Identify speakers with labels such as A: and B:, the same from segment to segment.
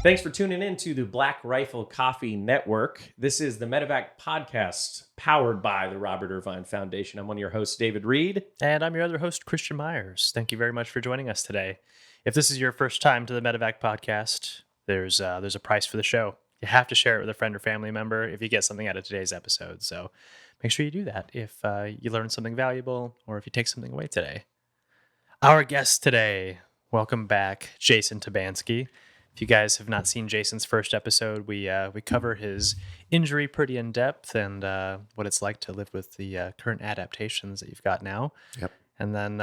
A: Thanks for tuning in to the Black Rifle Coffee Network. This is the Medevac Podcast, powered by the Robert Irvine Foundation. I'm one of your hosts, David Reid.
B: And I'm your other host, Christian Meyers. Thank you very much for joining us today. If this is your first time to the Medevac Podcast, there's a price for the show. You have to share it with a friend or family member if you get something out of today's episode. So make sure you do that if you learned something valuable or if you take something away today. Our guest today, welcome back, Jason Tabansky. If you guys have not seen Jason's first episode, we cover his injury pretty in depth and what it's like to live with the current adaptations that you've got now.
C: Yep.
B: And then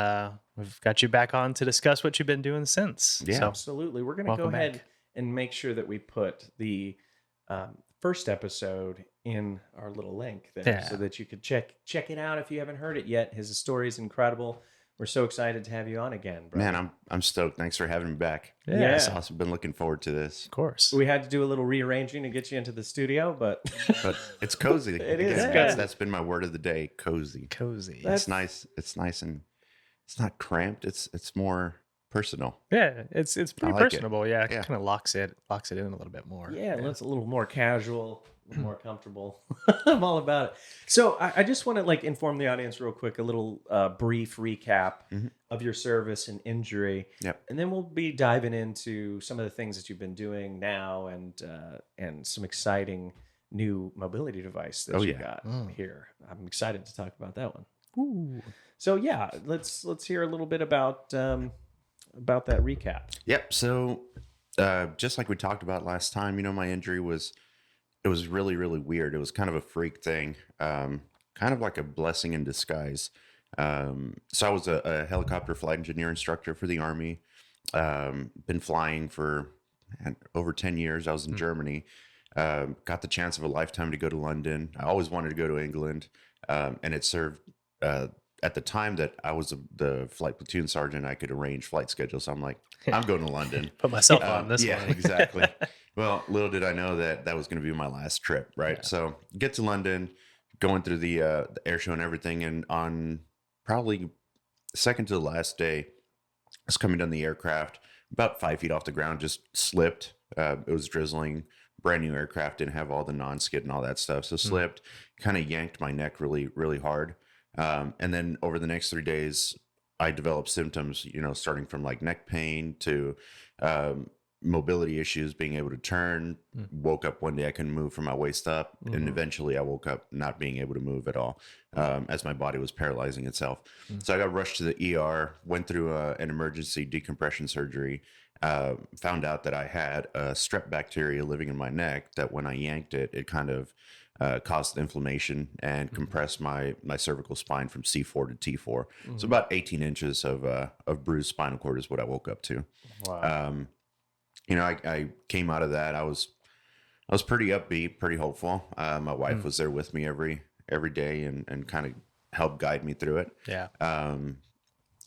B: we've got you back on to discuss what you've been doing since.
C: Yeah,
B: so,
A: absolutely. We're going to go ahead and make sure that we put the first episode in our little link there so that you could check it out if you haven't heard it yet. His story is incredible. We're so excited to have you on again, bro.
C: Man, I'm stoked. Thanks for having me back.
A: Yeah.
C: It's awesome. Been looking forward to this.
B: Of course.
A: We had to do a little rearranging to get you into the studio, but
C: it's cozy.
A: It is
C: Again,
A: cozy.
C: That's been my word of the day. Cozy. It's nice. It's nice and it's not cramped. It's more personal.
B: Yeah, it's pretty
C: like
B: personable. Yeah, it
C: Yeah.
B: kind of locks it in a little bit more.
A: yeah, it's a little more casual, a little more comfortable. I'm all about it. So I just want to inform the audience real quick, a little brief recap of your service and injury.
C: Yep.
A: And then we'll be diving into some of the things that you've been doing now and some exciting new mobility device that you got here. I'm excited to talk about that one.
B: Ooh.
A: So yeah, let's hear a little bit about that recap.
C: Yep. So just like we talked about last time, my injury was really, really weird. It was kind of a freak thing, kind of like a blessing in disguise. So I was a helicopter flight engineer instructor for the Army. Been flying for over 10 years. I was in Germany. Got the chance of a lifetime to go to London. I always wanted to go to England. And it served at the time that I was the flight platoon sergeant, I could arrange flight schedules. So I'm like, I'm going to London.
B: Put myself on this one.
C: Yeah, exactly. Well, little did I know that was going to be my last trip, right? Yeah. So get to London, going through the air show and everything. And on probably second to the last day, I was coming down the aircraft, about 5 feet off the ground, just slipped. It was drizzling, brand new aircraft, didn't have all the non-skid and all that stuff. So slipped, kind of yanked my neck really, really hard. And then over the next 3 days, I developed symptoms, starting from like neck pain to mobility issues, being able to turn. Woke up one day, I couldn't move from my waist up. And eventually I woke up not being able to move at all, as my body was paralyzing itself. So I got rushed to the ER, went through an emergency decompression surgery, found out that I had a strep bacteria living in my neck that when I yanked it, it kind of caused inflammation and compressed my cervical spine from C4 to T4. So about 18 inches of bruised spinal cord is what I woke up to.
A: Wow.
C: I came out of that. I was pretty upbeat, pretty hopeful. My wife was there with me every day and kind of helped guide me through it.
B: Yeah.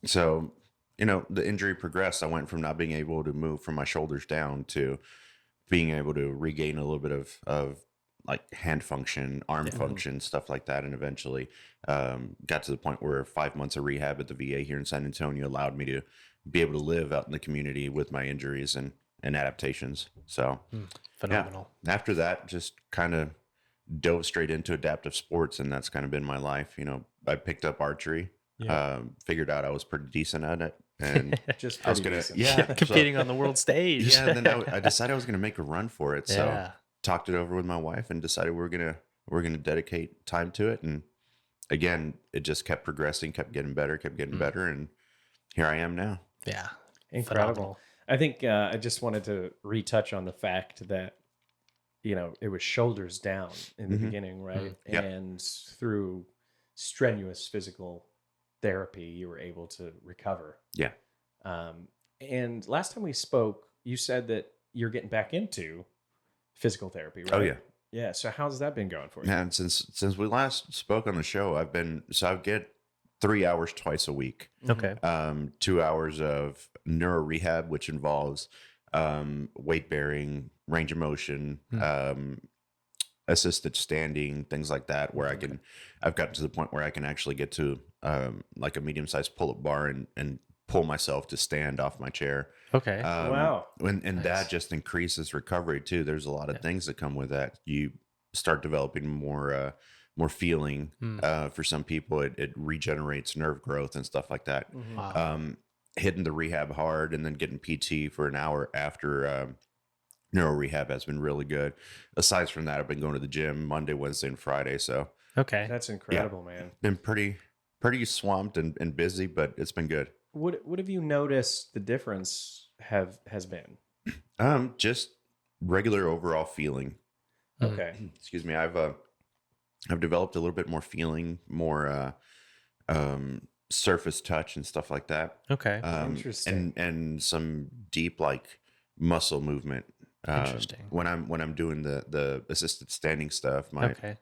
C: So, the injury progressed. I went from not being able to move from my shoulders down to being able to regain a little bit of like hand function, arm function, stuff like that. And eventually got to the point where 5 months of rehab at the VA here in San Antonio allowed me to be able to live out in the community with my injuries and adaptations. So
B: phenomenal.
C: Yeah. After that, just kind of dove straight into adaptive sports. And that's kind of been my life. I picked up archery, figured out I was pretty decent at it. And
A: Just
C: I was going to,
B: competing on the world stage.
C: Yeah. Then I decided I was going to make a run for it. So talked it over with my wife and decided we're going to dedicate time to it. And again, it just kept progressing, kept getting better. And here I am now.
B: Yeah.
A: Incredible.
B: Phenomenal.
A: I think I just wanted to retouch on the fact that, it was shoulders down in the beginning, right?
C: Yep.
A: And through strenuous physical therapy, you were able to recover.
C: Yeah.
A: And last time we spoke, you said that you're getting back into physical therapy, right?
C: Oh, yeah.
A: Yeah. So how's that been going for you?
C: And since we last spoke on the show, I get 3 hours twice a week.
B: Okay.
C: 2 hours of neuro rehab, which involves weight bearing, range of motion, assisted standing, things like that, where I've gotten to the point where I can actually get to like a medium sized pull up bar and pull myself to stand off my chair.
B: Okay.
A: Wow.
C: And
B: Nice.
C: that just increases recovery too. There's a lot of things that come with that. You start developing more feeling. For some people, it regenerates nerve growth and stuff like that.
B: Wow.
C: Hitting the rehab hard and then getting PT for an hour after neuro rehab has been really good. Aside from that, I've been going to the gym Monday, Wednesday, and Friday. So
B: Okay.
A: That's incredible, man.
C: been pretty swamped and busy, but it's been good.
A: What have you noticed the difference has been?
C: Just regular overall feeling.
A: Okay.
C: Excuse me. I've developed a little bit more feeling, more surface touch and stuff like that.
B: Okay.
A: Interesting.
C: And some deep like muscle movement.
B: Interesting.
C: When I'm doing the assisted standing stuff, my
B: Okay.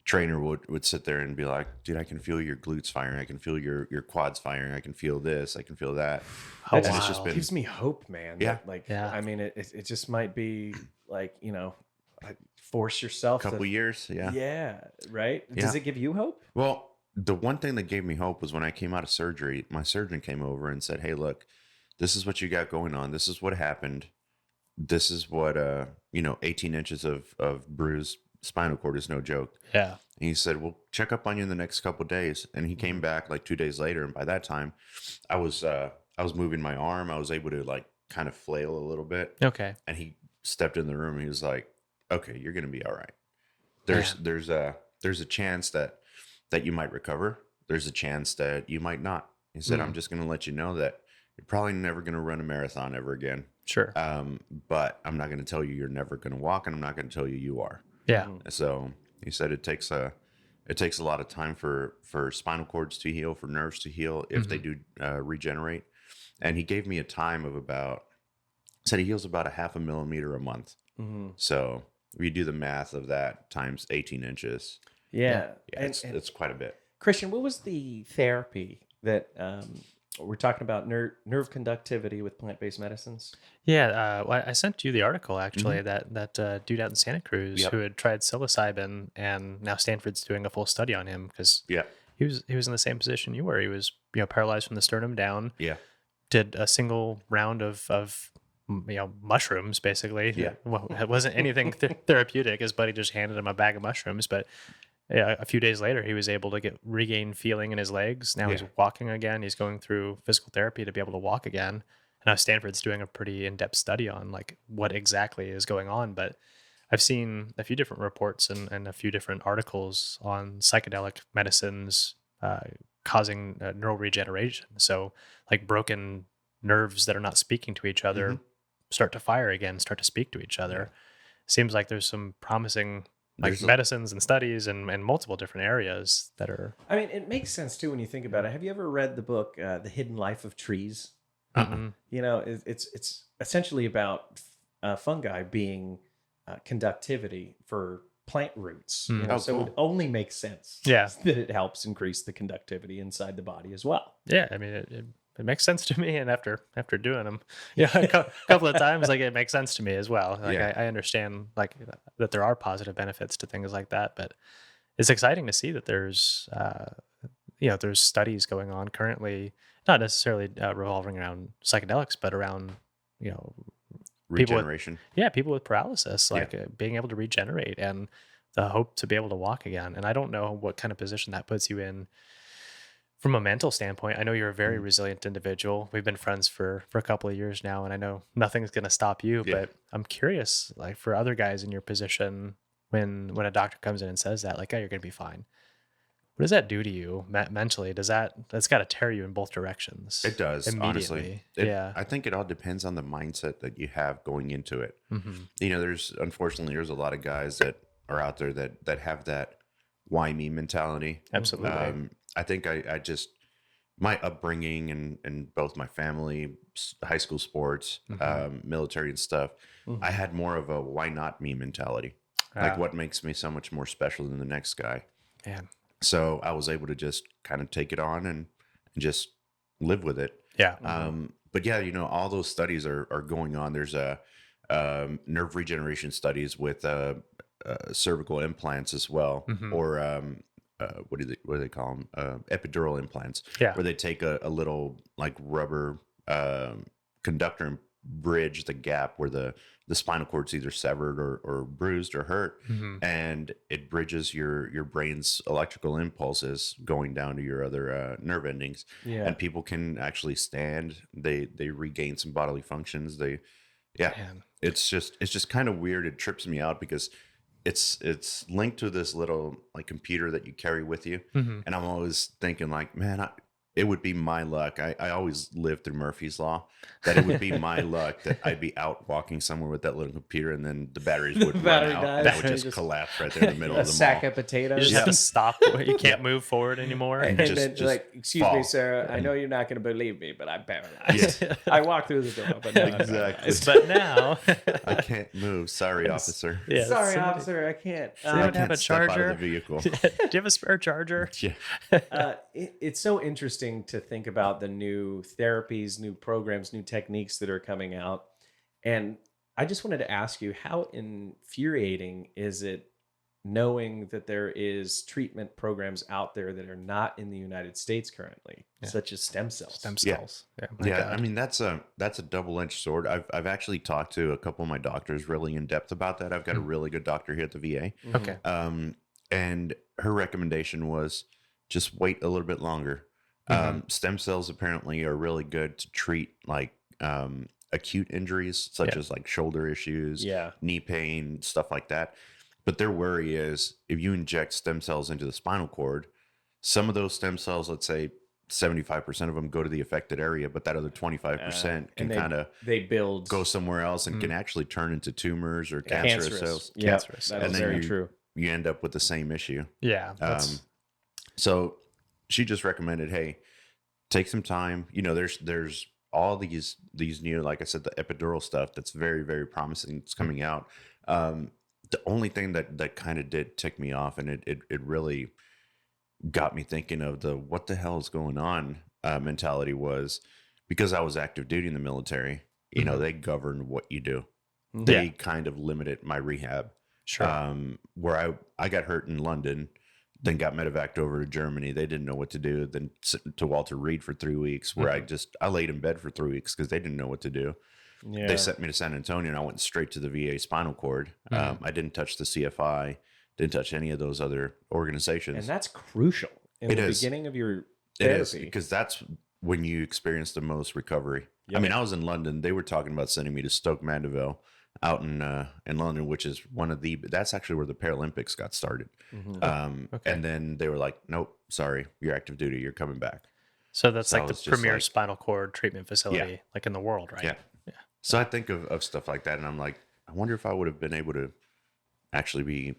C: trainer would sit there and be like, dude, I can feel your glutes firing. I can feel your quads firing. I can feel this. I can feel that.
B: Oh,
A: That
C: And
B: wow.
C: it's just been-
A: gives me hope, man.
C: Yeah.
A: That, like,
B: Yeah.
A: I mean, it just might be like, force yourself
C: Couple
A: to,
C: years. Yeah.
A: Yeah. Right. Does
C: Yeah.
A: it give you hope?
C: Well, the one thing that gave me hope was when I came out of surgery, my surgeon came over and said, hey, look, this is what you got going on. This is what happened. This is what, 18 inches of bruised spinal cord is no joke.
B: Yeah.
C: And he said, well, check up on you in the next couple of days. And he came back like 2 days later. And by that time I was moving my arm. I was able to like kind of flail a little bit.
B: Okay.
C: And he stepped in the room. He was like, okay, you're going to be all right. There's a chance that you might recover. There's a chance that you might not. He said, I'm just going to let you know that you're probably never going to run a marathon ever again.
B: Sure.
C: But I'm not going to tell you you're never going to walk, and I'm not going to tell you are.
B: Yeah.
C: So he said it takes a lot of time for spinal cords to heal, for nerves to heal if they do regenerate. And he gave me a time of said he heals about 0.5 millimeter a month.
A: Mm-hmm.
C: So if you do the math of that times 18 inches,
A: Yeah.
C: it's quite a bit.
A: Christian, what was the therapy that we're talking about? Nerve conductivity with plant-based medicines.
B: Yeah. Well, I sent you the article actually that dude out in Santa Cruz
C: Yep.
B: who had tried psilocybin, and now Stanford's doing a full study on him because
C: Yeah.
B: he was in the same position you were. He was paralyzed from the sternum down.
C: Yeah.
B: Did a single round of mushrooms basically.
C: Yeah.
B: Well, it wasn't anything therapeutic. His buddy just handed him a bag of mushrooms, but yeah, a few days later he was able to regain feeling in his legs. Now he's walking again. He's going through physical therapy to be able to walk again. And now Stanford's doing a pretty in-depth study on like what exactly is going on. But I've seen a few different reports and a few different articles on psychedelic medicines causing neural regeneration. So like broken nerves that are not speaking to each other start to fire again, start to speak to each other. Seems like there's some promising medicines and studies and multiple different areas that are.
A: I mean, it makes sense too when you think about it. Have you ever read the book The Hidden Life of Trees? It's essentially about fungi being conductivity for plant roots. So it only makes sense that it helps increase the conductivity inside the body as well.
B: Yeah, I mean it makes sense to me, and after doing them, a couple of times, like it makes sense to me as well. Like I understand like that there are positive benefits to things like that, but it's exciting to see that there's there's studies going on currently, not necessarily revolving around psychedelics, but around
C: Regeneration.
B: people with paralysis, like being able to regenerate and the hope to be able to walk again. And I don't know what kind of position that puts you in from a mental standpoint. I know you're a very resilient individual. We've been friends for a couple of years now, and I know nothing's going to stop you, but I'm curious, like for other guys in your position, when a doctor comes in and says that, like, oh, you're going to be fine. What does that do to you mentally? That's got to tear you in both directions.
C: It does, honestly.
B: Yeah.
C: I think it all depends on the mindset that you have going into it.
B: Mm-hmm.
C: There's a lot of guys that are out there that have that why me mentality.
B: Absolutely.
C: I think I just, my upbringing and both my family, high school sports, military and stuff, I had more of a why not me mentality. Like what makes me so much more special than the next guy.
B: Man.
C: So I was able to just kind of take it on and just live with it.
B: Yeah.
C: But yeah, all those studies are going on. There's nerve regeneration studies with cervical implants as well, or what do they call them? Epidural implants.
B: Yeah.
C: Where they take a little like rubber conductor and bridge the gap where the spinal cord's either severed or bruised or hurt, and it bridges your brain's electrical impulses going down to your other nerve endings.
A: Yeah.
C: And people can actually stand. They regain some bodily functions.
B: Man.
C: It's just kind of weird. It trips me out because it's linked to this little like computer that you carry with you, and I'm always thinking like, man, it would be my luck. I always lived through Murphy's Law, that it would be my luck that I'd be out walking somewhere with that little computer, and then the batteries would run out.
A: dies,
C: That would
A: and
C: just collapse right there in the middle of
A: a
C: the
A: sack
C: mall.
A: of potatoes.
B: You just have to stop. You can't move forward anymore.
A: And
C: just-
A: then
C: just
A: like, excuse
C: fall.
A: me, sir, I know you're not going to believe me, but I'm paralyzed. I walked through the door, but now I'm
C: Exactly.
A: paralyzed.
B: But now,
C: I can't move. Sorry, officer.
B: yeah,
A: Sorry,
B: somebody-
A: officer, I can't.
B: Does anyone have a
C: Step out of
B: charger?
C: the vehicle.
B: Do you have a spare charger?
C: Yeah.
A: It's so interesting to think about the new therapies, new programs, new techniques that are coming out. And I just wanted to ask you, how infuriating is it knowing that there is treatment programs out there that are not in the United States currently, such as stem cells?
B: Stem cells. My
C: Yeah,
B: God.
C: I mean that's a double-edged sword. I've actually talked to a couple of my doctors really in depth about that. I've got a really good doctor here at the VA.
B: Okay.
C: And her recommendation was just wait a little bit longer. Stem cells apparently are really good to treat like acute injuries such as like shoulder issues, knee pain, stuff like that. But their worry is if you inject stem cells into the spinal cord, some of those stem cells, let's say 75% of them go to the affected area, but that other 25% can kind of go somewhere else and can actually turn into tumors or cancerous cells.
A: Yeah,
B: Cancerous.
A: that is
C: And then
A: very true.
C: You end up with the same issue.
B: Yeah.
C: So she just recommended, hey, take some time. You know, there's all these new, like I said, the epidural stuff that's very, very promising. It's coming out. The only thing that kind of did tick me off, and it really got me thinking of the what the hell is going on mentality, was because I was active duty in the military. You know, they govern what you do. They kind of limited my rehab.
B: Sure.
C: Where I got hurt in London, then got medevaced over to Germany. They didn't know what to do. Then sent to Walter Reed for 3 weeks, where I laid in bed for 3 weeks because they didn't know what to do.
A: Yeah.
C: They sent me to San Antonio, and I went straight to the VA spinal cord. I didn't touch the CFI, didn't touch any of those other organizations.
A: And that's crucial in the beginning of your therapy.
C: It is, because that's when you experience the most recovery. I mean, I was in London. They were talking about sending me to Stoke Mandeville out in London, which is that's actually where the Paralympics got started. And then they were like, nope, sorry, you're active duty. You're coming back.
B: So that's like the
C: it's just
B: premier
C: like-
B: spinal cord treatment facility, like in the world, right?
C: Yeah. So I think of stuff like that, and I'm like, I wonder if I would have been able to actually be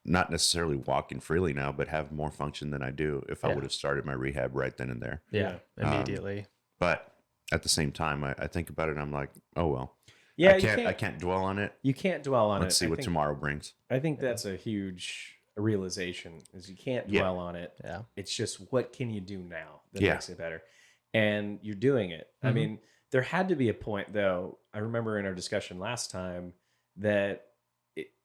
C: not necessarily walking freely now, but have more function than I do if I would have started my rehab right then and there.
B: Yeah, immediately.
C: But at the same time, I think about it, and I'm like, oh well.
A: Yeah,
C: I can't dwell on it.
A: You can't dwell on it.
C: Let's see what tomorrow brings.
A: I think that's a huge realization, is you can't dwell on it.
B: Yeah.
A: It's just, what can you do now that makes it better? And you're doing it. I mean, there had to be a point, though. I remember in our discussion last time that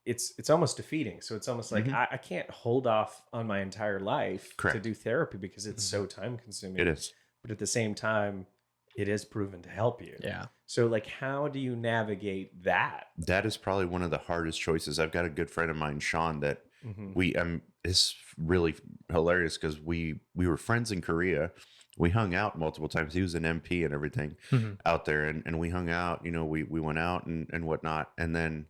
A: it's almost defeating. So it's almost like I can't hold off on my entire life to do therapy because it's so time consuming.
C: It is.
A: But at the same time, it is proven to help you.
B: Yeah.
A: So like, how do you navigate that?
C: That is probably one of the hardest choices. I've got a good friend of mine, Sean, that it's really hilarious because we were friends in Korea. We hung out multiple times. He was an MP and everything out there, and we hung out. You know, we went out and whatnot. And then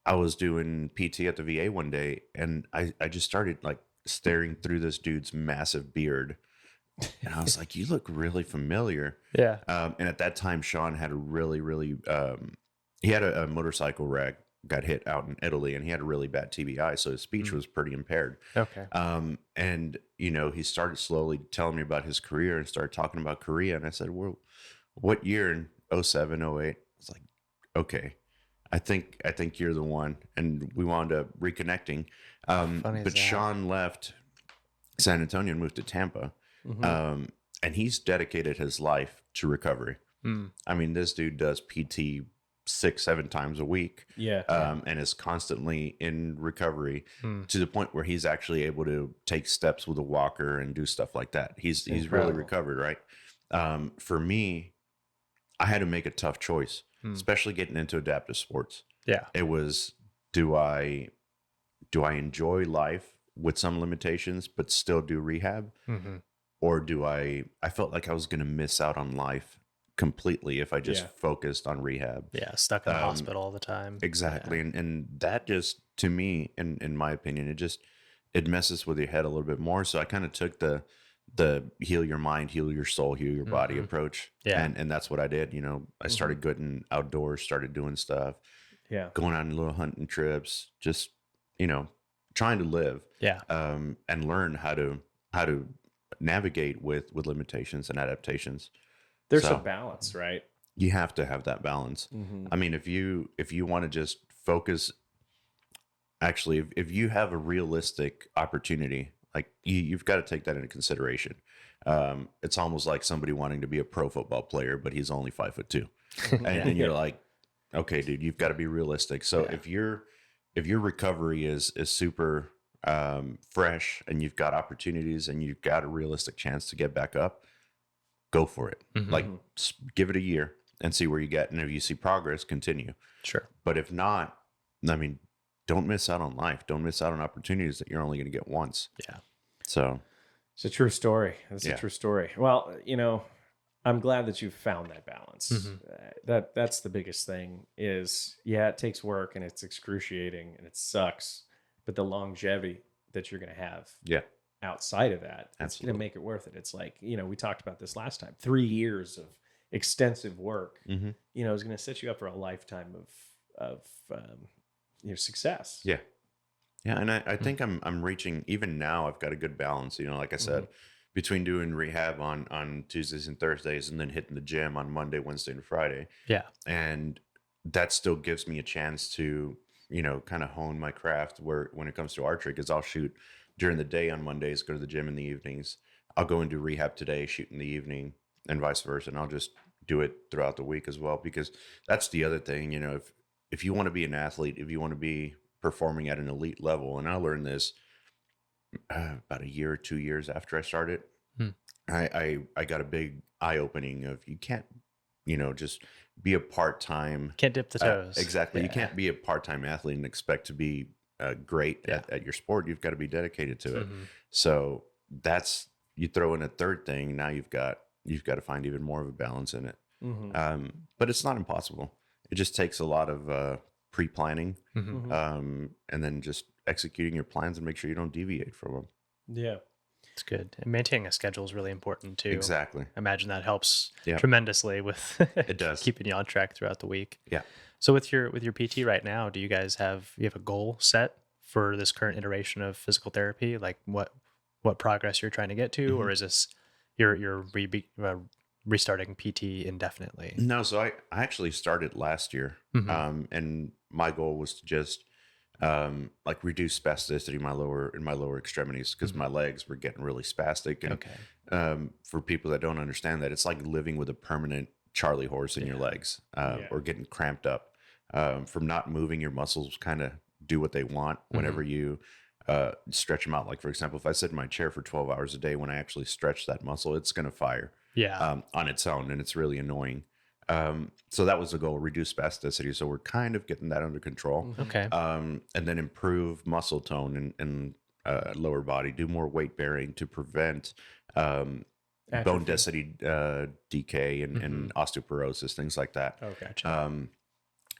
C: I was doing PT at the VA one day, and I just started like staring through this dude's massive beard. And I was like, you look really familiar.
B: Yeah.
C: And at that time, Sean had a really, really, he had a motorcycle wreck, got hit out in Italy, and he had a really bad TBI. So his speech was pretty impaired.
B: Okay.
C: And, you know, he started slowly telling me about his career and started talking about Korea. And I said, well, what year? In 07, 08? I was like, okay, I think you're the one. And we wound up reconnecting. But Sean left San Antonio and moved to Tampa. And he's dedicated his life to recovery. I mean, this dude does PT 6-7 times a week.
A: Yeah.
C: And is constantly in recovery to the point where he's actually able to take steps with a walker and do stuff like that. He's really recovered, right? For me, I had to make a tough choice, especially getting into adaptive sports.
B: Yeah.
C: It was, do I enjoy life with some limitations, but still do rehab? Or I felt like I was going to miss out on life completely if I just focused on rehab.
B: Yeah. Stuck in the hospital all the time.
C: Exactly. Yeah. And that just, to me, in my opinion, it messes with your head a little bit more. So I kind of took the heal your mind, heal your soul, heal your body approach. Yeah. And that's what I did. I started getting outdoors, started doing stuff.
A: Yeah.
C: Going on little hunting trips, just, trying to live.
B: Yeah.
C: And learn how to navigate with limitations and adaptations.
A: There's a balance, right?
C: You have to have that balance. I mean, if you want to just focus, actually, if you have a realistic opportunity, like you've got to take that into consideration. It's almost like somebody wanting to be a pro football player, but he's only 5'2", and you're like, okay, dude, you've got to be realistic. So if your recovery is super fresh and you've got opportunities and you've got a realistic chance to get back up, go for it. Like, give it a year and see where you get. And if you see progress, continue.
B: Sure.
C: But if not, I mean, don't miss out on life. Don't miss out on opportunities that you're only going to get once.
B: Yeah.
C: So
A: it's a true story. It's a true story. Well, I'm glad that you've found that balance. That's the biggest thing is, it takes work and it's excruciating and it sucks, but the longevity that you're going to have outside of that, it's going to make it worth it. It's like, we talked about this last time, 3 years of extensive work, is going to set you up for a lifetime of success.
C: Yeah. Yeah. And I think I'm reaching, even now I've got a good balance, like I said, between doing rehab on Tuesdays and Thursdays and then hitting the gym on Monday, Wednesday, and Friday.
B: Yeah.
C: And that still gives me a chance to, kind of hone my craft where when it comes to archery, because I'll shoot during the day on Mondays, go to the gym in the evenings. I'll go and do rehab today, shoot in the evening, and vice versa. And I'll just do it throughout the week as well, because that's the other thing, if you want to be an athlete, if you want to be performing at an elite level, and I learned this about a year or 2 years after I started, I got a big eye opening of you can't, just be a part-time.
B: Can't dip the toes.
C: Exactly. Yeah. You can't be a part-time athlete and expect to be great at your sport. You've got to be dedicated to it. So you throw in a third thing. Now you've got to find even more of a balance in it. But it's not impossible. It just takes a lot of pre-planning and then just executing your plans and make sure you don't deviate from them.
A: Yeah.
B: It's good. And maintaining a schedule is really important too.
C: Exactly.
B: I imagine that helps tremendously with
C: it does.
B: keeping you on track throughout the week.
C: Yeah.
B: So with your PT right now, do you guys have a goal set for this current iteration of physical therapy? Like what progress you're trying to get to, or is this you're restarting PT indefinitely?
C: No, so I actually started last year, and my goal was to just reduce spasticity in my lower extremities, because my legs were getting really spastic. And for people that don't understand that, it's like living with a permanent Charlie horse in your legs, or getting cramped up from not moving. Your muscles kind of do what they want whenever you stretch them out. Like, for example, if I sit in my chair for 12 hours a day, when I actually stretch that muscle, it's going to fire on its own, and it's really annoying. So that was the goal, reduce spasticity. So we're kind of getting that under control.
B: Okay.
C: And then improve muscle tone and lower body, do more weight bearing to prevent bone density decay and osteoporosis, things like that.
B: Okay.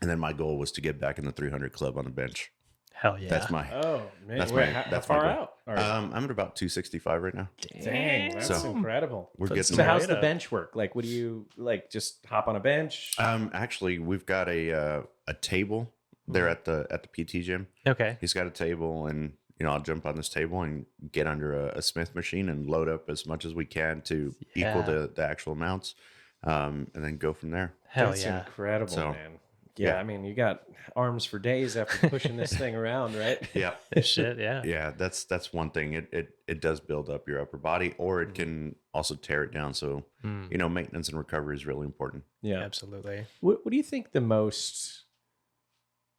C: And then my goal was to get back in the 300 club on the bench.
B: Hell yeah.
C: That's my.
A: Oh man,
C: That's
A: far
C: my
A: out.
C: I'm at about 265 right now.
A: Dang, that's incredible.
C: We're getting
A: so how's the bench work? Like, what do you like? Just hop on a bench?
C: Actually, we've got a table there at the PT gym.
B: Okay.
C: He's got a table, and I'll jump on this table and get under a Smith machine and load up as much as we can to equal the actual amounts, and then go from there.
A: That's incredible, man. Yeah, I mean, you got arms for days after pushing this thing around, right?
C: Yeah.
B: Shit, yeah.
C: Yeah, that's one thing. It does build up your upper body, or it can also tear it down. So, maintenance and recovery is really important.
A: Yeah,
B: absolutely.
A: What do you think the most,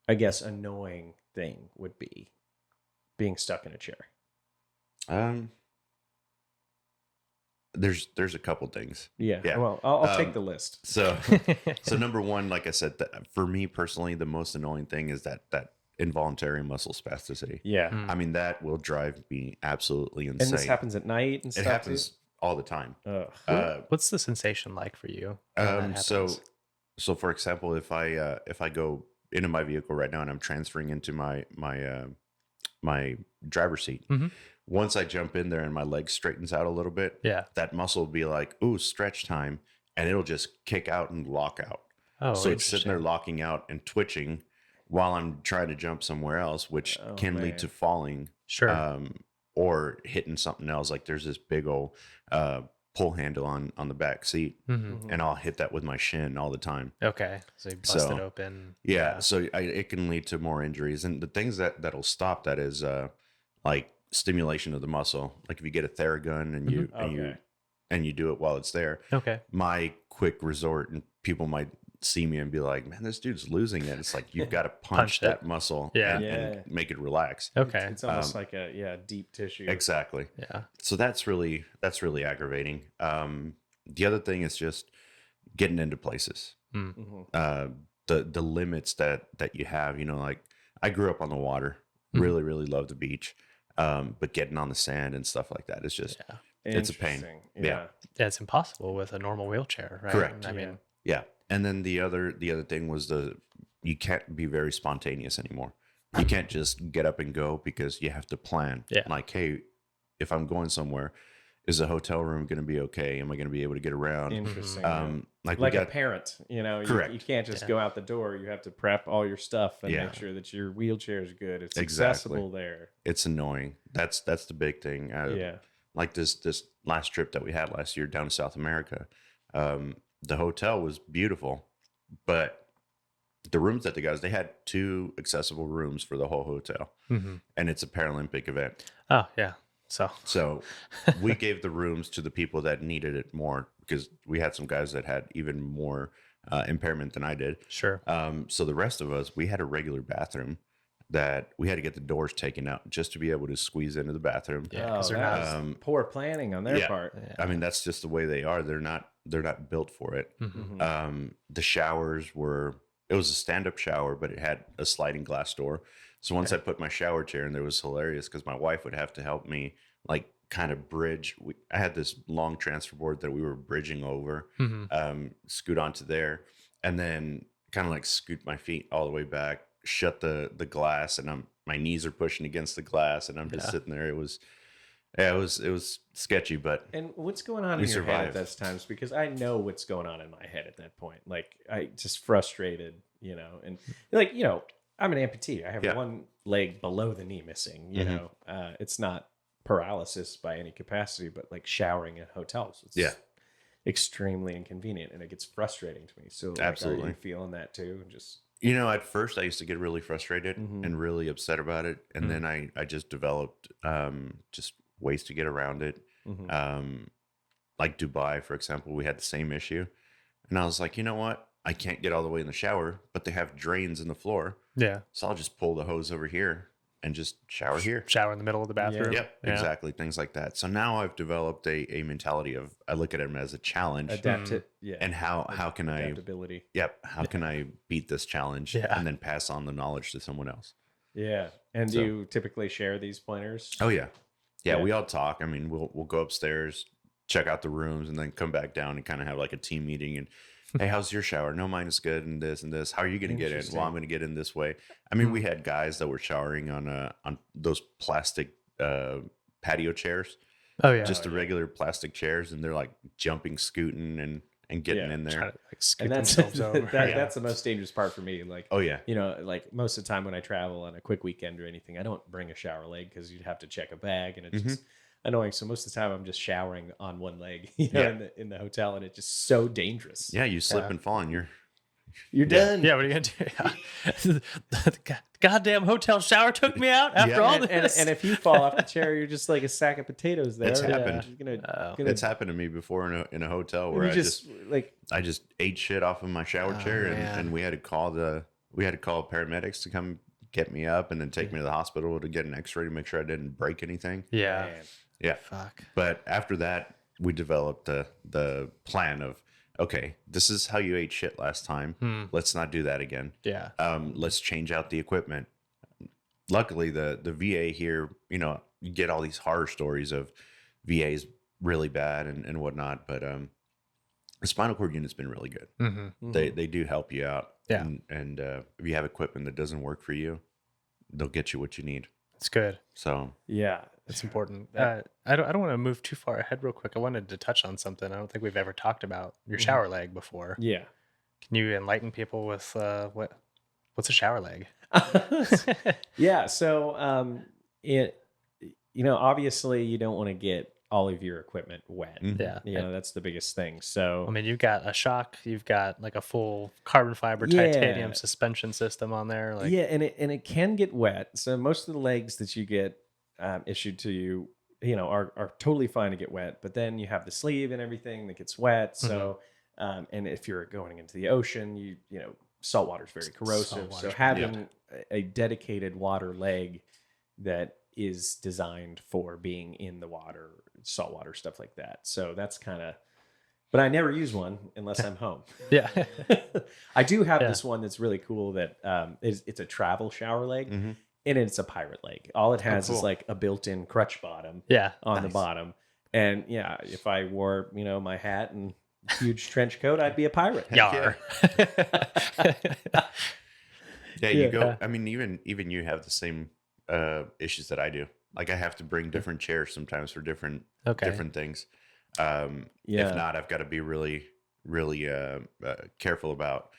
A: I guess, annoying thing would be being stuck in a chair?
C: There's a couple things.
A: Yeah. Well, I'll take the list.
C: So number one, like I said, for me personally, the most annoying thing is that involuntary muscle spasticity.
A: Yeah.
C: I mean, that will drive me absolutely insane.
A: And this happens at night and stuff.
C: It happens all the time.
B: What's the sensation like for you?
C: So for example, if I go into my vehicle right now and I'm transferring into my driver's seat, once I jump in there and my leg straightens out a little bit, that muscle will be like, ooh, stretch time, and it'll just kick out and lock out.
B: Oh,
C: so it's sitting there locking out and twitching while I'm trying to jump somewhere else, which can lead to falling, or hitting something else. Like there's this big old pull handle on the back seat, and I'll hit that with my shin all the time.
B: Okay, so you bust it open.
C: Yeah, so it can lead to more injuries, and the things that'll stop that is like stimulation of the muscle. Like if you get a Theragun and you do it while it's there.
B: Okay.
C: My quick resort, and people might see me and be like, man, this dude's losing it. It's like you've got to punch that muscle and make it relax.
B: Okay.
A: It's almost like a deep tissue.
C: Exactly.
B: Yeah.
C: So that's really aggravating. The other thing is just getting into places. The limits that you have, like I grew up on the water, really, really love the beach. But getting on the sand and stuff like that is just, it's a pain.
A: Yeah.
B: It's impossible with a normal wheelchair, right?
C: Correct.
B: I mean,
C: And then the other thing was you can't be very spontaneous anymore. You can't just get up and go because you have to plan.
B: Yeah.
C: Like, hey, if I'm going somewhere, is the hotel room going to be okay? Am I going to be able to get around?
A: Interesting.
C: Like
A: a parent,
C: correct.
A: You can't just go out the door. You have to prep all your stuff and make sure that your wheelchair is good. It's accessible there.
C: It's annoying. That's the big thing. Like this last trip that we had last year down to South America, the hotel was beautiful, but the rooms that they had 2 accessible rooms for the whole hotel, and it's a Paralympic event.
B: Oh yeah. So
C: we gave the rooms to the people that needed it more, because we had some guys that had even more impairment than I did.
B: Sure.
C: So the rest of us, we had a regular bathroom that we had to get the doors taken out just to be able to squeeze into the bathroom.
B: Yeah, because they're
A: not poor planning on their part.
C: Yeah. I mean, that's just the way they are. They're not built for it. The showers it was a stand-up shower, but it had a sliding glass door. So once I put my shower chair in, it was hilarious because my wife would have to help me like kind of bridge. I had this long transfer board that we were bridging over, scoot onto there, and then kind of like scoot my feet all the way back, shut the glass, and my knees are pushing against the glass, and I'm just sitting there. It was sketchy, but
A: and what's going on in your head at those times? Because I know what's going on in my head at that point. Like I just frustrated, and like I'm an amputee. I have one leg below the knee missing. You know, it's not paralysis by any capacity, but like showering at hotels, it's extremely inconvenient, and it gets frustrating to me. So like,
C: absolutely,
A: are you feeling that too? Just
C: at first I used to get really frustrated and really upset about it, and then I just developed just ways to get around it. Like Dubai, for example, we had the same issue, and I was like, you know what? I can't get all the way in the shower, but they have drains in the floor.
B: Yeah.
C: So I'll just pull the hose over here and just shower here.
B: Shower in the middle of the bathroom.
C: Yep, exactly. Things like that. So now I've developed a mentality of, I look at it as a challenge.
A: Adapt it. Yeah.
C: And how can I,
A: adaptability.
C: Yep. How can I beat this challenge and then pass on the knowledge to someone else?
A: Yeah. And do you typically share these planners?
C: Oh yeah. Yeah. We all talk. I mean, we'll go upstairs, check out the rooms, and then come back down and kind of have like a team meeting and, hey, how's your shower? No, mine is good, and this and this. How are you going to get in? Well, I'm going to get in this way. I mean, we had guys that were showering on those plastic patio chairs.
B: Oh yeah,
C: just the regular plastic chairs, and they're like jumping, scooting, and getting in there.
A: And that's the most dangerous part for me. Like,
C: oh yeah,
A: like most of the time when I travel on a quick weekend or anything, I don't bring a shower leg because you'd have to check a bag, and it's just annoying. So most of the time I'm just showering on one leg, in the hotel, and it's just so dangerous.
C: Yeah, you slip and fall, and
A: You're done.
B: Yeah, what are you gonna do? The goddamn hotel shower took me out after all this.
A: And if you fall off the chair, you're just like a sack of potatoes there.
C: It's happened.
A: It's
C: happened to me before in a hotel where I just ate shit off of my shower chair, and we had to call paramedics to come get me up and then take me to the hospital to get an X-ray to make sure I didn't break anything.
B: Yeah.
C: Yeah.
B: Fuck.
C: But after that, we developed the plan of, okay, this is how you ate shit last time. Let's not do that again.
B: Yeah.
C: Let's change out the equipment. Luckily, the VA here, you get all these horror stories of VAs really bad and whatnot, but the spinal cord unit's been really good.
B: Mm-hmm.
C: They do help you out.
B: Yeah.
C: And if you have equipment that doesn't work for you, they'll get you what you need.
B: It's good.
C: So
B: yeah, it's important. I don't want to move too far ahead real quick. I wanted to touch on something. I don't think we've ever talked about your shower leg before.
A: Yeah.
B: Can you enlighten people with what's a shower leg?
A: Yeah. So obviously you don't want to get all of your equipment wet.
B: Yeah.
A: That's the biggest thing. So
B: I mean, you've got a shock, you've got like a full carbon fiber titanium suspension system on there.
A: And it can get wet. So most of the legs that you get issued to you, are totally fine to get wet. But then you have the sleeve and everything that gets wet. So and if you're going into the ocean, salt water is very corrosive. So having a dedicated water leg that is designed for being in the water, saltwater, stuff like that. So that's kind of, but I never use one unless I'm home.
B: Yeah.
A: I do have this one that's really cool that it's a travel shower leg, and it's a pirate leg. All it has is like a built-in crutch bottom on the bottom. And if I wore, my hat and huge trench coat, I'd be a pirate.
B: Yar.
C: You go. I mean, even you have the same issues that I do. Like I have to bring different chairs sometimes for different things. If not, I've got to be really, really careful about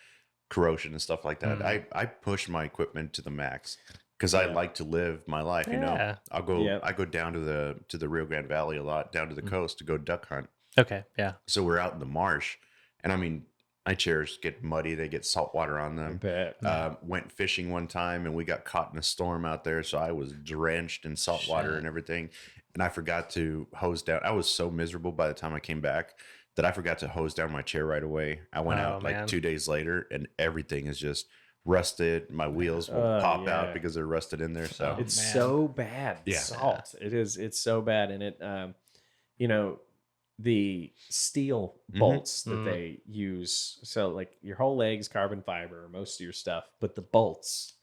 C: corrosion and stuff like that. I push my equipment to the max because I like to live my life. I go down to the Rio Grande Valley a lot, down to the coast to go duck hunt.
B: Okay. Yeah.
C: So we're out in the marsh, and I mean, my chairs get muddy. They get salt water on them. Went fishing one time and we got caught in a storm out there. So I was drenched in salt water and everything. And I forgot to hose down. I was so miserable by the time I came back that I forgot to hose down my chair right away. I went out like 2 days later and everything is just rusted. My wheels will pop out because they're rusted in there. So
A: it's so bad. Salt. It's so bad. And it, the steel bolts that they use. So like your whole leg's carbon fiber, most of your stuff, but the bolts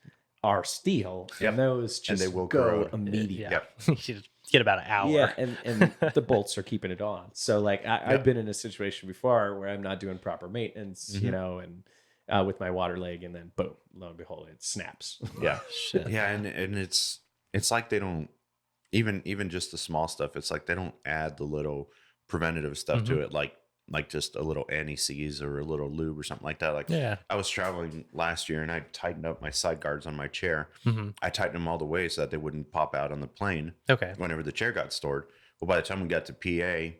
A: are steel and those just
C: they will
A: go
C: corrode
A: immediately.
B: You get about an hour.
A: Yeah. And the bolts are keeping it on. So like I've been in a situation before where I'm not doing proper maintenance, and with my water leg, and then boom, lo and behold, it snaps.
C: Yeah. Shit. Yeah. And it's like they don't even just the small stuff. It's like they don't add the little preventative stuff to it, like just a little anti-seize or a little lube or something like that. Like I was traveling last year and I tightened up my side guards on my chair. I tightened them all the way so that they wouldn't pop out on the plane whenever the chair got stored. Well, by the time we got to PA,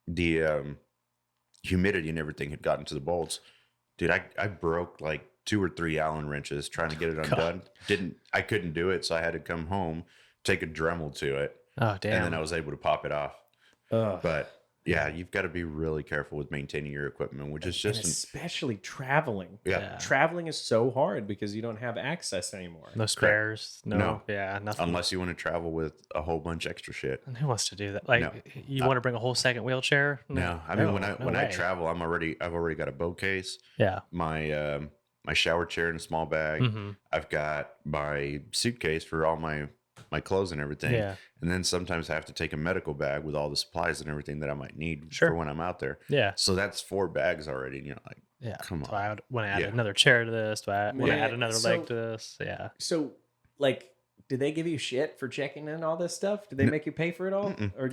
C: the humidity and everything had gotten to the bolts. Dude, I broke like 2 or 3 Allen wrenches trying to get it undone. I couldn't do it, so I had to come home, take a Dremel to it.
B: Oh, damn.
C: And then I was able to pop it off. But yeah, you've got to be really careful with maintaining your equipment, which is just
A: especially traveling.
C: Yeah.
A: Traveling is so hard because you don't have access anymore.
B: No spares. No. Yeah, nothing.
C: Unless you want to travel with a whole bunch extra shit.
B: And who wants to do that? Like, you want to bring a whole second wheelchair?
C: No. I mean, when I travel, I've already got a boat case.
B: Yeah.
C: My shower chair in a small bag. I've got my suitcase for all my clothes and everything.
B: Yeah.
C: And then sometimes I have to take a medical bag with all the supplies and everything that I might need for when I'm out there.
B: Yeah.
C: So that's 4 bags already. And you're like, come on.
B: Do I want to add another chair to this? Do I want to add another leg to this? Yeah.
A: So, like, did they give you shit for checking in all this stuff? Did they make you pay for it all? Or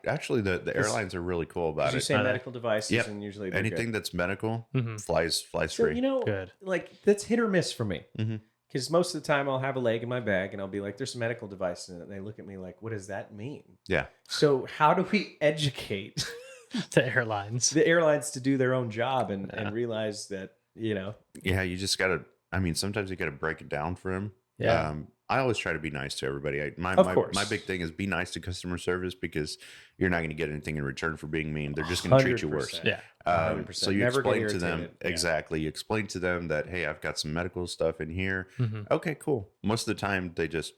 C: actually, the airlines are really cool about it.
A: You say medical devices, and usually
C: anything that's medical flies
A: so,
C: free.
A: Good. Like, that's hit or miss for me. Because most of the time I'll have a leg in my bag and I'll be like, there's some medical device in it. And they look at me like, what does that mean?
C: Yeah.
A: So how do we educate
B: the airlines
A: to do their own job and realize that
C: Yeah, you just got to, I mean, sometimes you got to break it down for him.
B: Yeah.
C: I always try to be nice to everybody.
A: Of
C: My
A: course.
C: big thing is be nice to customer service, because you're not going to get anything in return for being mean. They're just going to treat you worse.
B: Yeah.
A: 100%.
C: So you
A: Never get
C: explain to them,
A: irritated. Yeah.
C: exactly. You explain to them that, hey, I've got some medical stuff in here.
B: Mhm.
C: Okay, cool. Most of the time they just,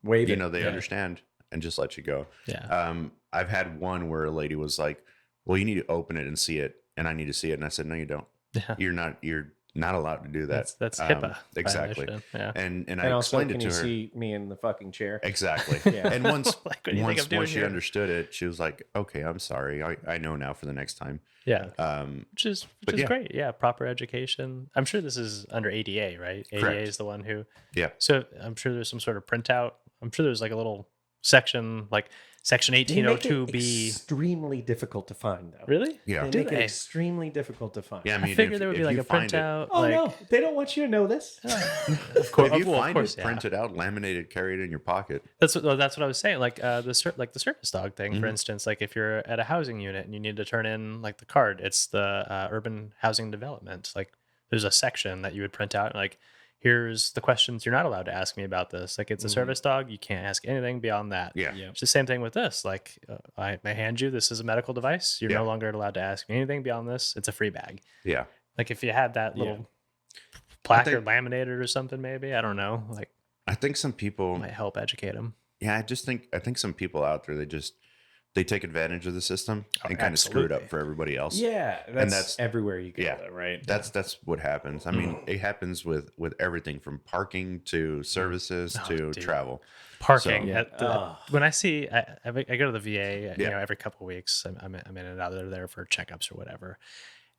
A: Wave
C: you
A: it.
C: know, they
B: Yeah.
C: understand and just let you go.
B: Yeah.
C: I've had one where a lady was like, well, you need to open it and see it. And I need to see it. And I said, no, you don't.
B: Yeah.
C: You're not allowed to do that.
B: That's HIPAA.
C: Exactly.
B: violation. Yeah.
C: And I
A: And also,
C: explained it
A: can
C: to
A: you
C: her.
A: see me in the fucking chair?
C: Exactly.
A: Yeah.
C: And once
B: Like, what do you think I'm doing
C: she
B: here?
C: understood it, she was like, okay, I'm sorry. I know now for the next time.
B: Yeah.
C: But
B: Which
C: yeah.
B: is great. Yeah. Proper education. I'm sure this is under ADA, right? ADA
C: Correct.
B: is the one who.
C: Yeah.
B: So I'm sure there's some sort of printout. I'm sure there's like a little section, like section
A: They make it
B: 1802B.
A: extremely difficult to find, though.
B: Really?
C: Yeah.
A: They
B: Do
A: make it
B: they?
A: extremely difficult to find.
C: Yeah, I
B: I
C: mean,
B: figured there would be like
C: you
B: a
C: find it-
B: printout.
A: Oh
B: like,
A: no, they don't want you to know this.
B: Of course,
C: If you
B: well, of
C: find
B: course,
C: it,
B: yeah.
C: print it out, laminated, carry it in your pocket.
B: That's what I was saying. Like the service dog thing, for
C: Mhm.
B: instance. Like if you're at a housing unit and you need to turn in like the card, it's the urban housing development. Like there's a section that you would print out. And, like here's the questions you're not allowed to ask me about this. Like it's a
A: Mhm.
B: service dog. You can't ask anything beyond that.
C: Yeah.
A: Yeah.
B: It's the same thing with this. Like I hand you, this is a medical device. You're
C: Yeah.
B: no longer allowed to ask me anything beyond this. It's a free bag.
C: Yeah.
B: Like if you had that
A: Yeah.
B: little placard laminated or something, maybe, I don't know, like
C: I think some people,
B: might help educate them.
C: yeah, I think some people out there, they take advantage of the system
B: Oh,
C: and kind of screw it up
B: absolutely.
C: for everybody else.
A: Yeah, that's everywhere you go,
C: yeah.
A: though, right?
C: That's what happens. I mean, it happens with everything from parking to services
B: Oh,
C: to
B: dude.
C: travel.
B: Parking.
A: So-
B: at the, when I see, I go to the VA, you
C: Yeah.
B: know, every couple of weeks. I'm in and out of there for checkups or whatever.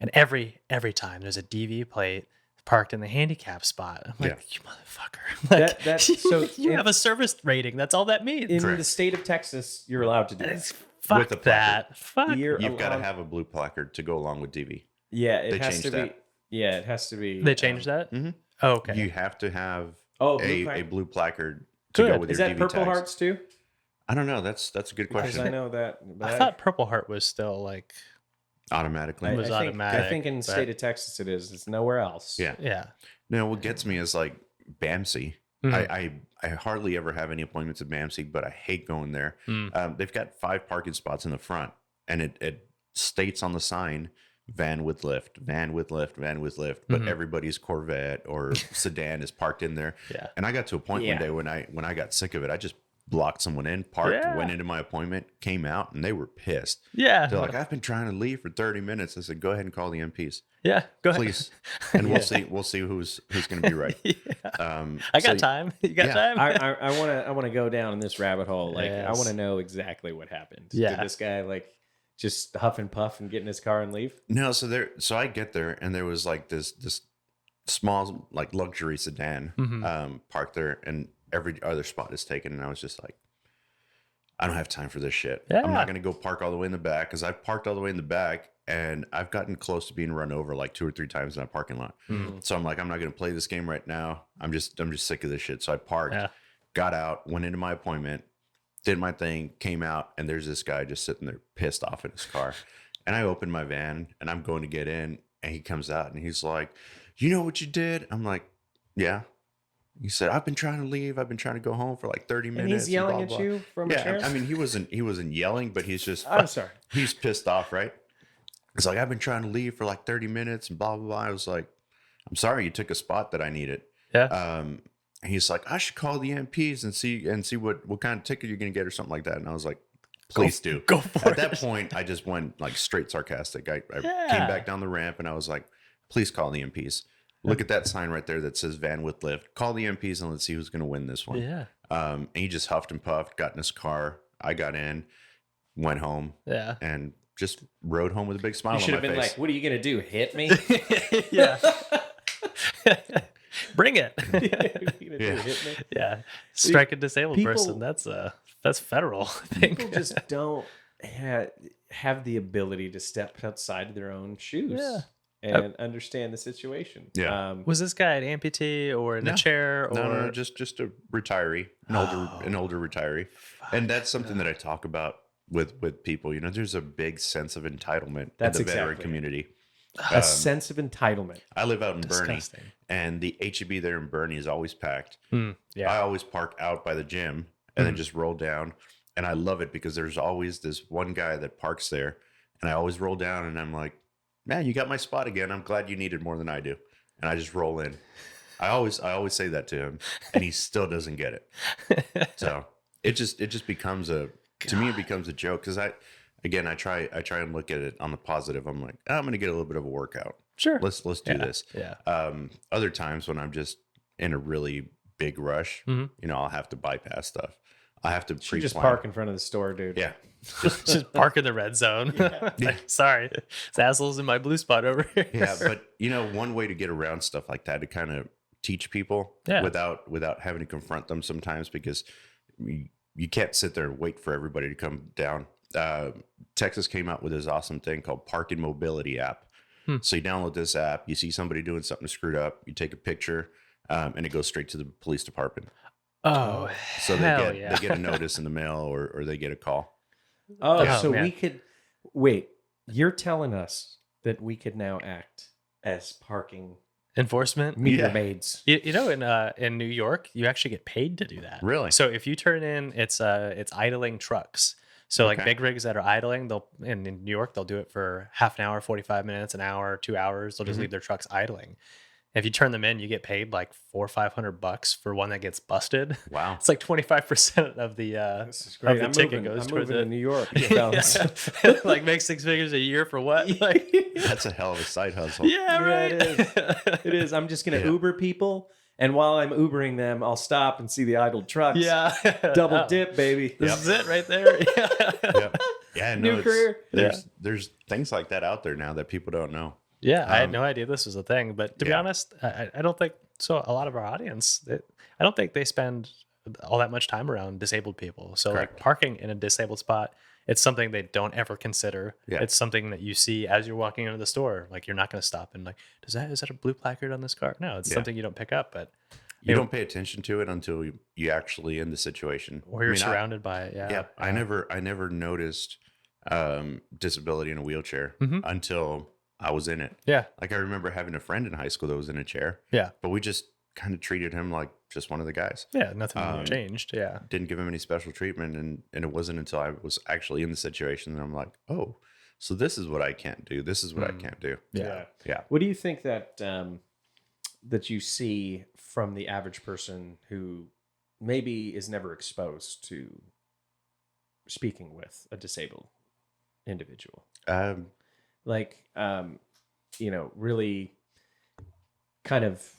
B: And every time there's a DV plate parked in the handicap spot. I'm like,
C: Yeah.
B: you motherfucker! Like,
A: That's- so
B: you
A: in-
B: have a service rating. That's all that means.
A: In
C: Correct.
A: the state of Texas, you're allowed to do
B: It's-
A: that.
B: Fuck
C: With the placard.
B: that. Fuck.
A: You're
C: You've got to
A: allowed-
C: have a blue placard to go along with DV.
A: Yeah, it
C: They
A: has to
C: changed
A: be.
C: that.
A: Yeah, it has to be.
B: They changed that.
C: Mhm.
B: Oh, okay.
C: You have to have
A: Oh,
C: a blue placard to
B: Good.
C: go with
A: is
C: your
A: that
C: DV
A: Purple
C: tags.
A: Hearts too?
C: I don't know. That's a good
A: Because
C: question.
A: I know that. But
B: I thought Purple Heart was still like,
C: Automatically.
B: It was
A: I
B: automatic,
A: think in the
B: but-
A: state of Texas it is. It's nowhere else.
C: Yeah.
B: yeah.
C: No, what gets me is like BAMC.
B: Mhm.
C: I hardly ever have any appointments at BAMC, but I hate going there.
B: Mm.
C: They've got 5 parking spots in the front, and it states on the sign, van with lift, van with lift, van with lift. But
B: Mhm.
C: everybody's Corvette or sedan is parked in there.
B: Yeah.
C: And I got to a point
A: Yeah.
C: one day when I got sick of it, I just blocked someone in, parked,
B: Yeah.
C: went into my appointment, came out, and they were pissed.
B: Yeah.
C: They're like, I've been trying to leave for 30 minutes. I said, go ahead and call the MPs,
B: yeah. Go ahead.
C: please. And
A: Yeah.
C: we'll see who's going to be right.
B: Yeah. I got
C: So-
B: time. You got
C: yeah.
B: time?
A: I want to go down in this rabbit hole. Like I
B: Yes.
A: want to know exactly what happened.
B: Yeah.
A: Did this guy like just huff and puff and get in his car and leave?
C: No, so I get there and there was like this small like luxury sedan
B: Mhm.
C: parked there, and every other spot is taken, and I was just like, I don't have time for this shit.
B: Yeah.
C: I'm not gonna go park all the way in the back, because I've parked all the way in the back and I've gotten close to being run over like 2 or 3 times in that parking lot.
B: Mhm.
C: So I'm like, I'm not gonna play this game right now. I'm just sick of this shit. So I parked,
B: Yeah.
C: got out, went into my appointment, did my thing, came out, and there's this guy just sitting there pissed off in his car. And I opened my van and I'm going to get in, and he comes out and he's like, you know what you did? I'm like, yeah. He said, I've been trying to leave. I've been trying to go home for like 30 minutes.
A: And he's yelling
C: blah,
A: at
C: blah.
A: you from a
C: Yeah,
A: chair?
C: I mean, he wasn't yelling, but he's just
A: I'm sorry.
C: he's pissed off, right? It's like, I've been trying to leave for like 30 minutes and blah blah blah. I was like, I'm sorry, you took a spot that I needed.
B: Yeah.
C: He's like, I should call the MPs and see what kind of ticket you're gonna get or something like that. And I was like, please do.
B: Go for
C: At
B: it.
C: that point, I just went like straight sarcastic. I
B: Yeah.
C: came back down the ramp and I was like, please call the MPs. Look at that sign right there that says van with lift. Call the MPs and let's see who's going to win this one.
B: Yeah.
C: And he just huffed and puffed, got in his car. I got in, went home,
B: Yeah.
C: and just rode home with a big smile
A: You should
C: on
A: have
C: my
A: been
C: face.
A: like, what are you gonna do? Hit me?
B: Yeah. Bring it.
A: What are you gonna do?
C: Yeah.
A: Hit me?
B: Yeah. Strike a disabled
A: people-
B: person. That's federal, I think.
A: People just don't have the ability to step outside of their own shoes
B: Yeah.
A: and understand the situation.
C: Yeah.
B: Was this guy an amputee or in
C: No.
B: a chair or
C: No, just a retiree, an older retiree. And that's something that I talk about with people. You know, there's a big sense of entitlement
A: That's
C: in the veteran
A: exactly it.
C: community.
A: A sense of entitlement.
C: I live out in
B: Disgusting.
C: Bernie, and the HEB there in Bernie is always packed.
B: Yeah.
C: I always park out by the gym and then just roll down. And I love it because there's always this one guy that parks there. And I always roll down and I'm like, man, you got my spot again. I'm glad you need it more than I do. And I just roll in. I always say that to him, and he still doesn't get it. So it just becomes to me, it becomes a joke. Cause I try and look at it on the positive. I'm like, I'm going to get a little bit of a workout.
B: Sure.
C: Let's do this.
B: Yeah.
C: Other times when I'm just in a really big rush, I'll have to bypass stuff. I have to
A: just park in front of the store, dude.
C: Yeah.
B: Just park in the red zone. Sorry, this asshole's in my blue spot over here.
C: Yeah, but one way to get around stuff like that to kind of teach people without having to confront them sometimes, because you can't sit there and wait for everybody to come down. Texas came out with this awesome thing called Parking Mobility app. So you download this app, you see somebody doing something screwed up, you take a picture, and it goes straight to the police department.
B: Oh,
C: so they get a notice in the mail or they get a call.
A: We could wait. You're telling us that we could now act as parking
B: enforcement
A: meter maids.
B: In New York, you actually get paid to do that.
C: Really?
B: So if you turn in, it's idling trucks. So like big rigs that are idling, they'll in New York they'll do it for half an hour, 45 minutes, an hour, 2 hours. They'll just leave their trucks idling. If you turn them in, you get paid like $400 or $500 for one that gets busted.
C: Wow,
B: it's like 25% of the
A: this is great.
B: of the ticket goes towards it.
A: To New York,
B: like make 6 figures a year for what? Like,
C: that's a hell of a side hustle.
B: Yeah, right.
A: It is. I'm just gonna Uber people, and while I'm Ubering them, I'll stop and see the idle trucks.
B: Yeah,
A: double dip, baby.
B: This is it right there.
C: Yeah,
A: new career.
C: There's things like that out there now that people don't know.
B: Yeah, I had no idea this was a thing. But to be honest, I don't think so. A lot of our audience, I don't think they spend all that much time around disabled people. So like parking in a disabled spot, it's something they don't ever consider. Yeah. It's something that you see as you're walking into the store. Like you're not going to stop and like, is that a blue placard on this car? No, it's something you don't pick up. But
C: you don't pay attention to it until you actually in the situation,
B: or you're surrounded by it. Yeah.
C: I never noticed disability in a wheelchair until I was in it.
B: Yeah.
C: Like I remember having a friend in high school that was in a chair.
B: Yeah.
C: But we just kind of treated him like just one of the guys.
B: Yeah. Nothing changed. Yeah.
C: Didn't give him any special treatment. And it wasn't until I was actually in the situation that I'm like, oh, so this is what I can't do. This is what I can't do.
A: Yeah. Yeah. What do you think that that you see from the average person who maybe is never exposed to speaking with a disabled individual? Really kind of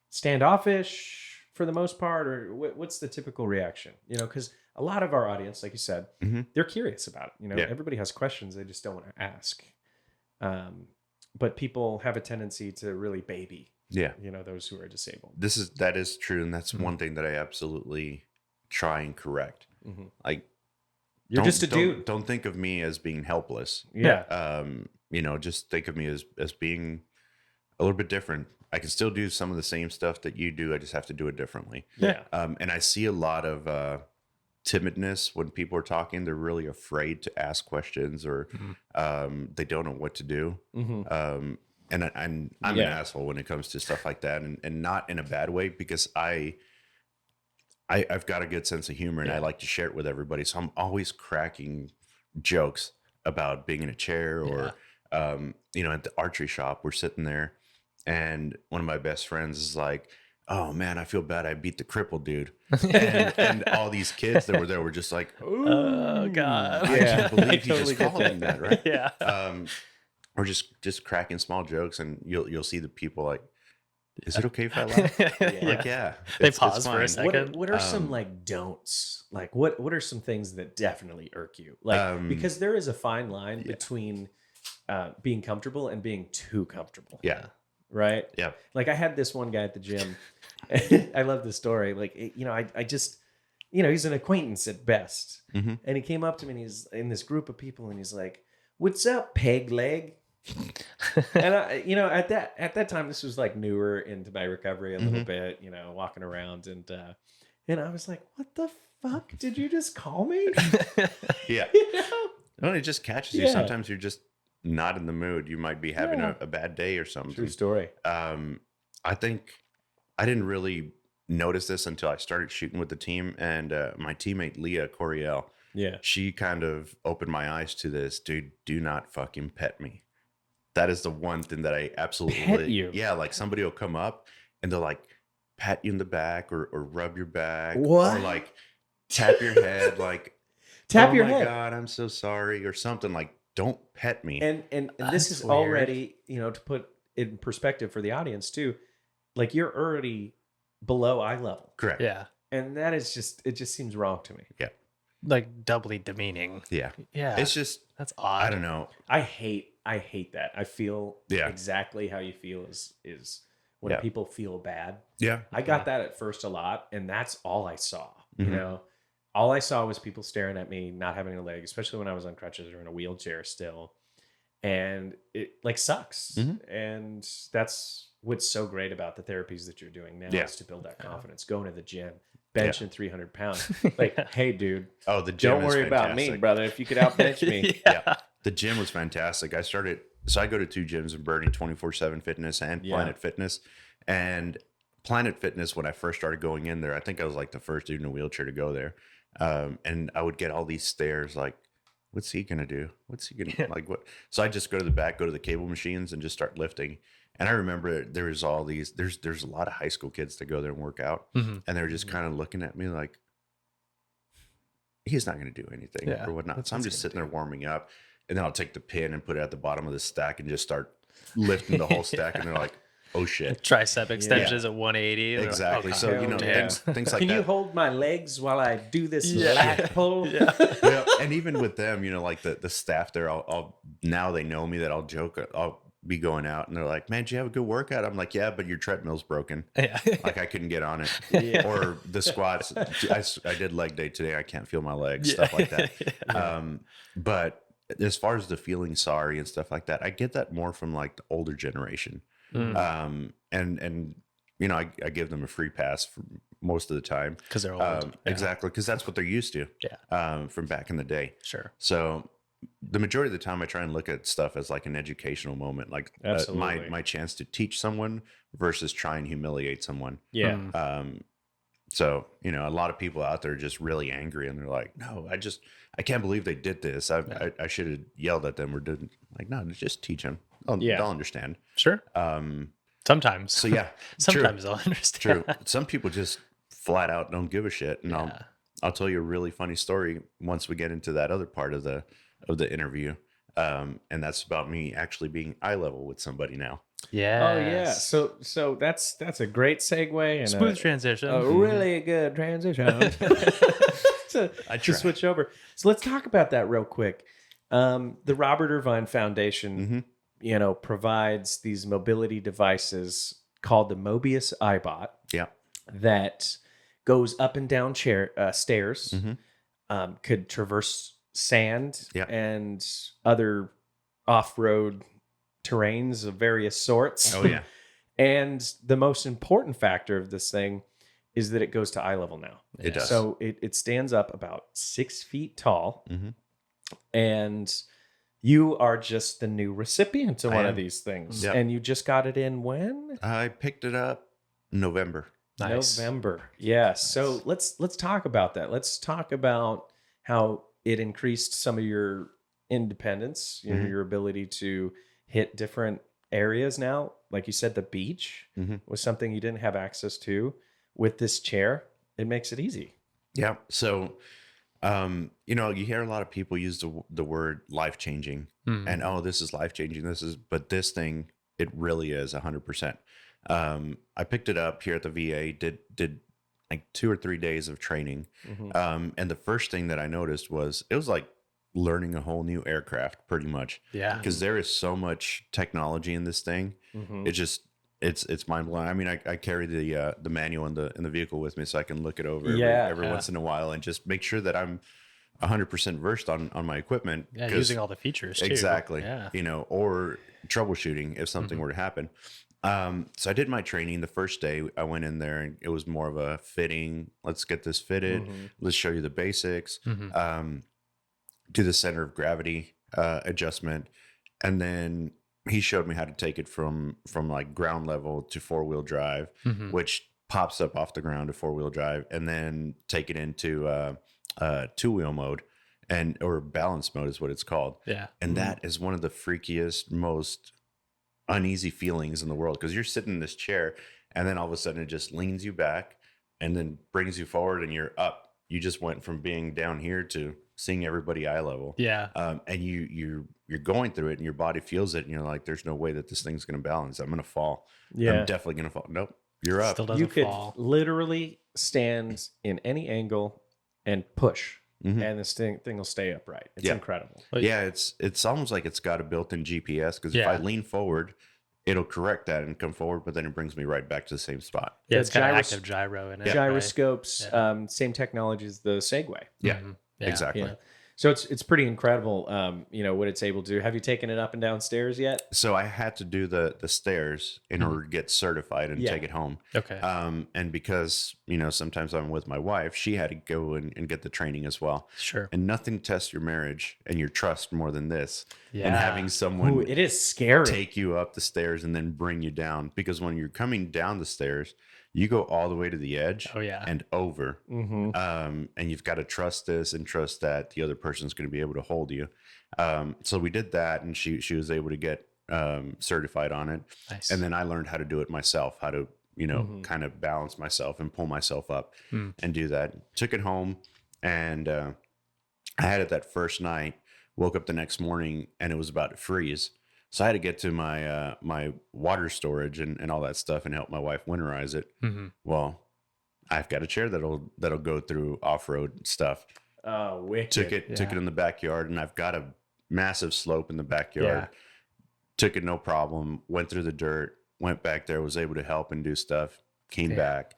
A: standoffish for the most part, or what's the typical reaction? Because a lot of our audience, like you said, they're curious about it. Everybody has questions they just don't want to ask. But people have a tendency to really baby, those who are disabled.
C: That is true. And that's one thing that I absolutely try and correct. Like,
A: you're just a dude.
C: Don't think of me as being helpless.
A: Yeah.
C: Just think of me as being a little bit different. I can still do some of the same stuff that you do. I just have to do it differently.
A: Yeah.
C: And I see a lot of timidness when people are talking. They're really afraid to ask questions, or they don't know what to do. And I'm an asshole when it comes to stuff like that, and not in a bad way, because I've got a good sense of humor and I like to share it with everybody. So I'm always cracking jokes about being in a chair or, at the archery shop, we're sitting there and one of my best friends is like, oh man, I feel bad. I beat the crippled dude. And all these kids that were there were just like,
B: oh God.
C: I can't believe he just called him that, right?
B: Yeah.
C: Or just cracking small jokes, and you'll see the people like, is it okay if I laugh?
B: They pause for a second.
A: What are some like don'ts? Like what are some things that definitely irk you? Like because there is a fine line between being comfortable and being too comfortable.
C: Yeah.
A: Right?
C: Yeah.
A: Like I had this one guy at the gym. I love this story. Like I just he's an acquaintance at best. And he came up to me and he's in this group of people and he's like, "What's up, peg leg?" And at that time, this was like newer into my recovery a little bit, walking around, and I was like, what the fuck did you just call me?
C: Yeah. No, it just catches you. Sometimes you're just not in the mood. You might be having a bad day or something.
A: True story.
C: I think I didn't really notice this until I started shooting with the team, and my teammate Leah Coriel, she kind of opened my eyes to this. Dude, do not fucking pet me. That is the one thing that I absolutely
A: pet you.
C: Yeah, like somebody will come up and they'll like pat you in the back or rub your back,
A: what?
C: Or like tap your head, like
A: tap your head.
C: Oh my God, I'm so sorry, or something. Like, don't pet me.
A: And this is weird. Already, to put it in perspective for the audience too, like you're already below eye level.
C: Correct.
B: Yeah.
A: And that is it just seems wrong to me.
C: Yeah.
B: Like doubly demeaning.
C: Yeah.
B: Yeah.
C: It's just,
B: that's odd.
C: I don't know.
A: I hate that. I feel exactly how you feel is when people feel bad.
C: Yeah.
A: I got that at first a lot, and that's all I saw. All I saw was people staring at me, not having a leg, especially when I was on crutches or in a wheelchair still. And it like sucks. And that's what's so great about the therapies that you're doing now is to build that confidence, going to the gym, benching 300 pounds. Like, hey, dude,
C: the gym
A: don't worry about me, brother. If you could outbench me.
C: The gym was fantastic. I go to 2 gyms in Bernie, 24/7 Fitness and Planet Fitness. And Planet Fitness, when I first started going in there, I think I was like the first dude in a wheelchair to go there. And I would get all these stares like, what's he going to do? What's he going to like? What? So I just go to the back, go to the cable machines and just start lifting. And I remember there's a lot of high school kids that go there and work out. And they were just kind of looking at me like, he's not going to do anything or whatnot. So I'm just sitting there warming up. And then I'll take the pin and put it at the bottom of the stack and just start lifting the whole stack. And they're like, oh shit.
B: Tricep extensions at 180.
C: Exactly.
B: Like,
C: so, things like that.
A: Can you hold my legs while I do this lat pull?
C: And even with them, like the staff there, I'll now they know me that I'll joke. I'll be going out and they're like, man, did you have a good workout? I'm like, yeah, but your treadmill's broken. Like I couldn't get on it. Or the squats. I did leg day today. I can't feel my legs, stuff like that. But as far as the feeling sorry and stuff like that, I get that more from like the older generation. And I give them a free pass for most of the time
B: because they're old.
C: Exactly, because that's what they're used to. From back in the day.
B: Sure.
C: So the majority of the time, I try and look at stuff as like an educational moment, like my chance to teach someone versus try and humiliate someone. So, a lot of people out there are just really angry and they're like, no, I can't believe they did this. I should have yelled at them or didn't. Like, no, just teach them. They'll understand.
B: Sure. Sometimes.
C: So
B: sometimes they'll understand.
C: True. Some people just flat out don't give a shit. And I'll tell you a really funny story once we get into that other part of the interview. And that's about me actually being eye level with somebody now.
A: Yeah. Oh yeah. So that's a great segue and
B: smooth transition.
A: A really good transition. to switch over. So let's talk about that real quick. The Robert Irvine Foundation, provides these mobility devices called the Mobius iBot. That goes up and down stairs. Could traverse sand and other off-road terrains of various sorts.
C: Oh yeah.
A: And the most important factor of this thing is that it goes to eye level now.
C: It does.
A: So it stands up about 6 feet tall. And you are just the new recipient to one of these things. And you just got it in when?
C: I picked it up November.
B: Nice.
A: November. Yeah. Nice. So let's talk about that. Let's talk about how it increased some of your independence, your ability to hit different areas now. Like you said, the beach was something you didn't have access to. With this chair, it makes it easy.
C: Yeah. So, you hear a lot of people use the word life-changing and, this is life-changing. But this thing, it really is 100%. I picked it up here at the VA, did like 2 or 3 days of training. And the first thing that I noticed was it was like learning a whole new aircraft pretty much.
B: Yeah.
C: Because there is so much technology in this thing. It's mind blowing. I mean, I carry the manual in the vehicle with me so I can look it over every once in a while and just make sure that I'm 100% versed on my equipment.
B: Yeah, using all the features too.
C: Exactly. Yeah. Or troubleshooting if something were to happen. So I did my training the first day. I went in there and it was more of a fitting. Let's get this fitted. Let's show you the basics. Do the center of gravity adjustment. And then he showed me how to take it from like ground level to 4-wheel drive, which pops up off the ground to 4-wheel drive, and then take it into 2-wheel mode or balance mode is what it's called.
B: Yeah.
C: And that is one of the freakiest, most uneasy feelings in the world, because you're sitting in this chair and then all of a sudden it just leans you back and then brings you forward and you're up. You just went from being down here to seeing everybody eye level.
B: Yeah.
C: And you're going through it and your body feels it and you're like, there's no way that this thing's going to balance. I'm going to fall.
A: Yeah.
C: I'm definitely going to fall. Nope. You're up.
B: Still doesn't
A: You could
B: fall.
A: literally stand in any angle and push, and this thing will stay upright. It's incredible.
C: Yeah, it's almost like it's got a built-in GPS, because if I lean forward, it'll correct that and come forward, but then it brings me right back to the same spot.
B: Yeah, it's got an active gyro in it.
A: Gyroscopes, same technology as the Segway.
C: Yeah, exactly.
A: Yeah. So it's pretty incredible, what it's able to do. Have you taken it up and down stairs yet?
C: So I had to do the stairs in order to get certified and take it home.
B: Okay.
C: And because, sometimes I'm with my wife, she had to go and get the training as well.
B: Sure.
C: And nothing tests your marriage and your trust more than this.
B: Yeah.
C: And having someone
A: it is scary.
C: take you up the stairs and then bring you down. Because when you're coming down the stairs, you go all the way to the edge and over. And you've got to trust this and trust that the other person's going to be able to hold you. So we did that, and she was able to get certified on it.
B: Nice.
C: And then I learned how to do it myself, how to, kind of balance myself and pull myself up and do that. Took it home, and I had it that first night, woke up the next morning, and it was about to freeze. So I had to get to my my water storage and all that stuff and help my wife winterize it. Well, I've got a chair that'll go through off-road stuff.
A: Oh, wicked.
C: Took it in the backyard, and I've got a massive slope in the backyard.
B: Yeah.
C: Took it no problem. Went through the dirt. Went back there. Was able to help and do stuff. Came back.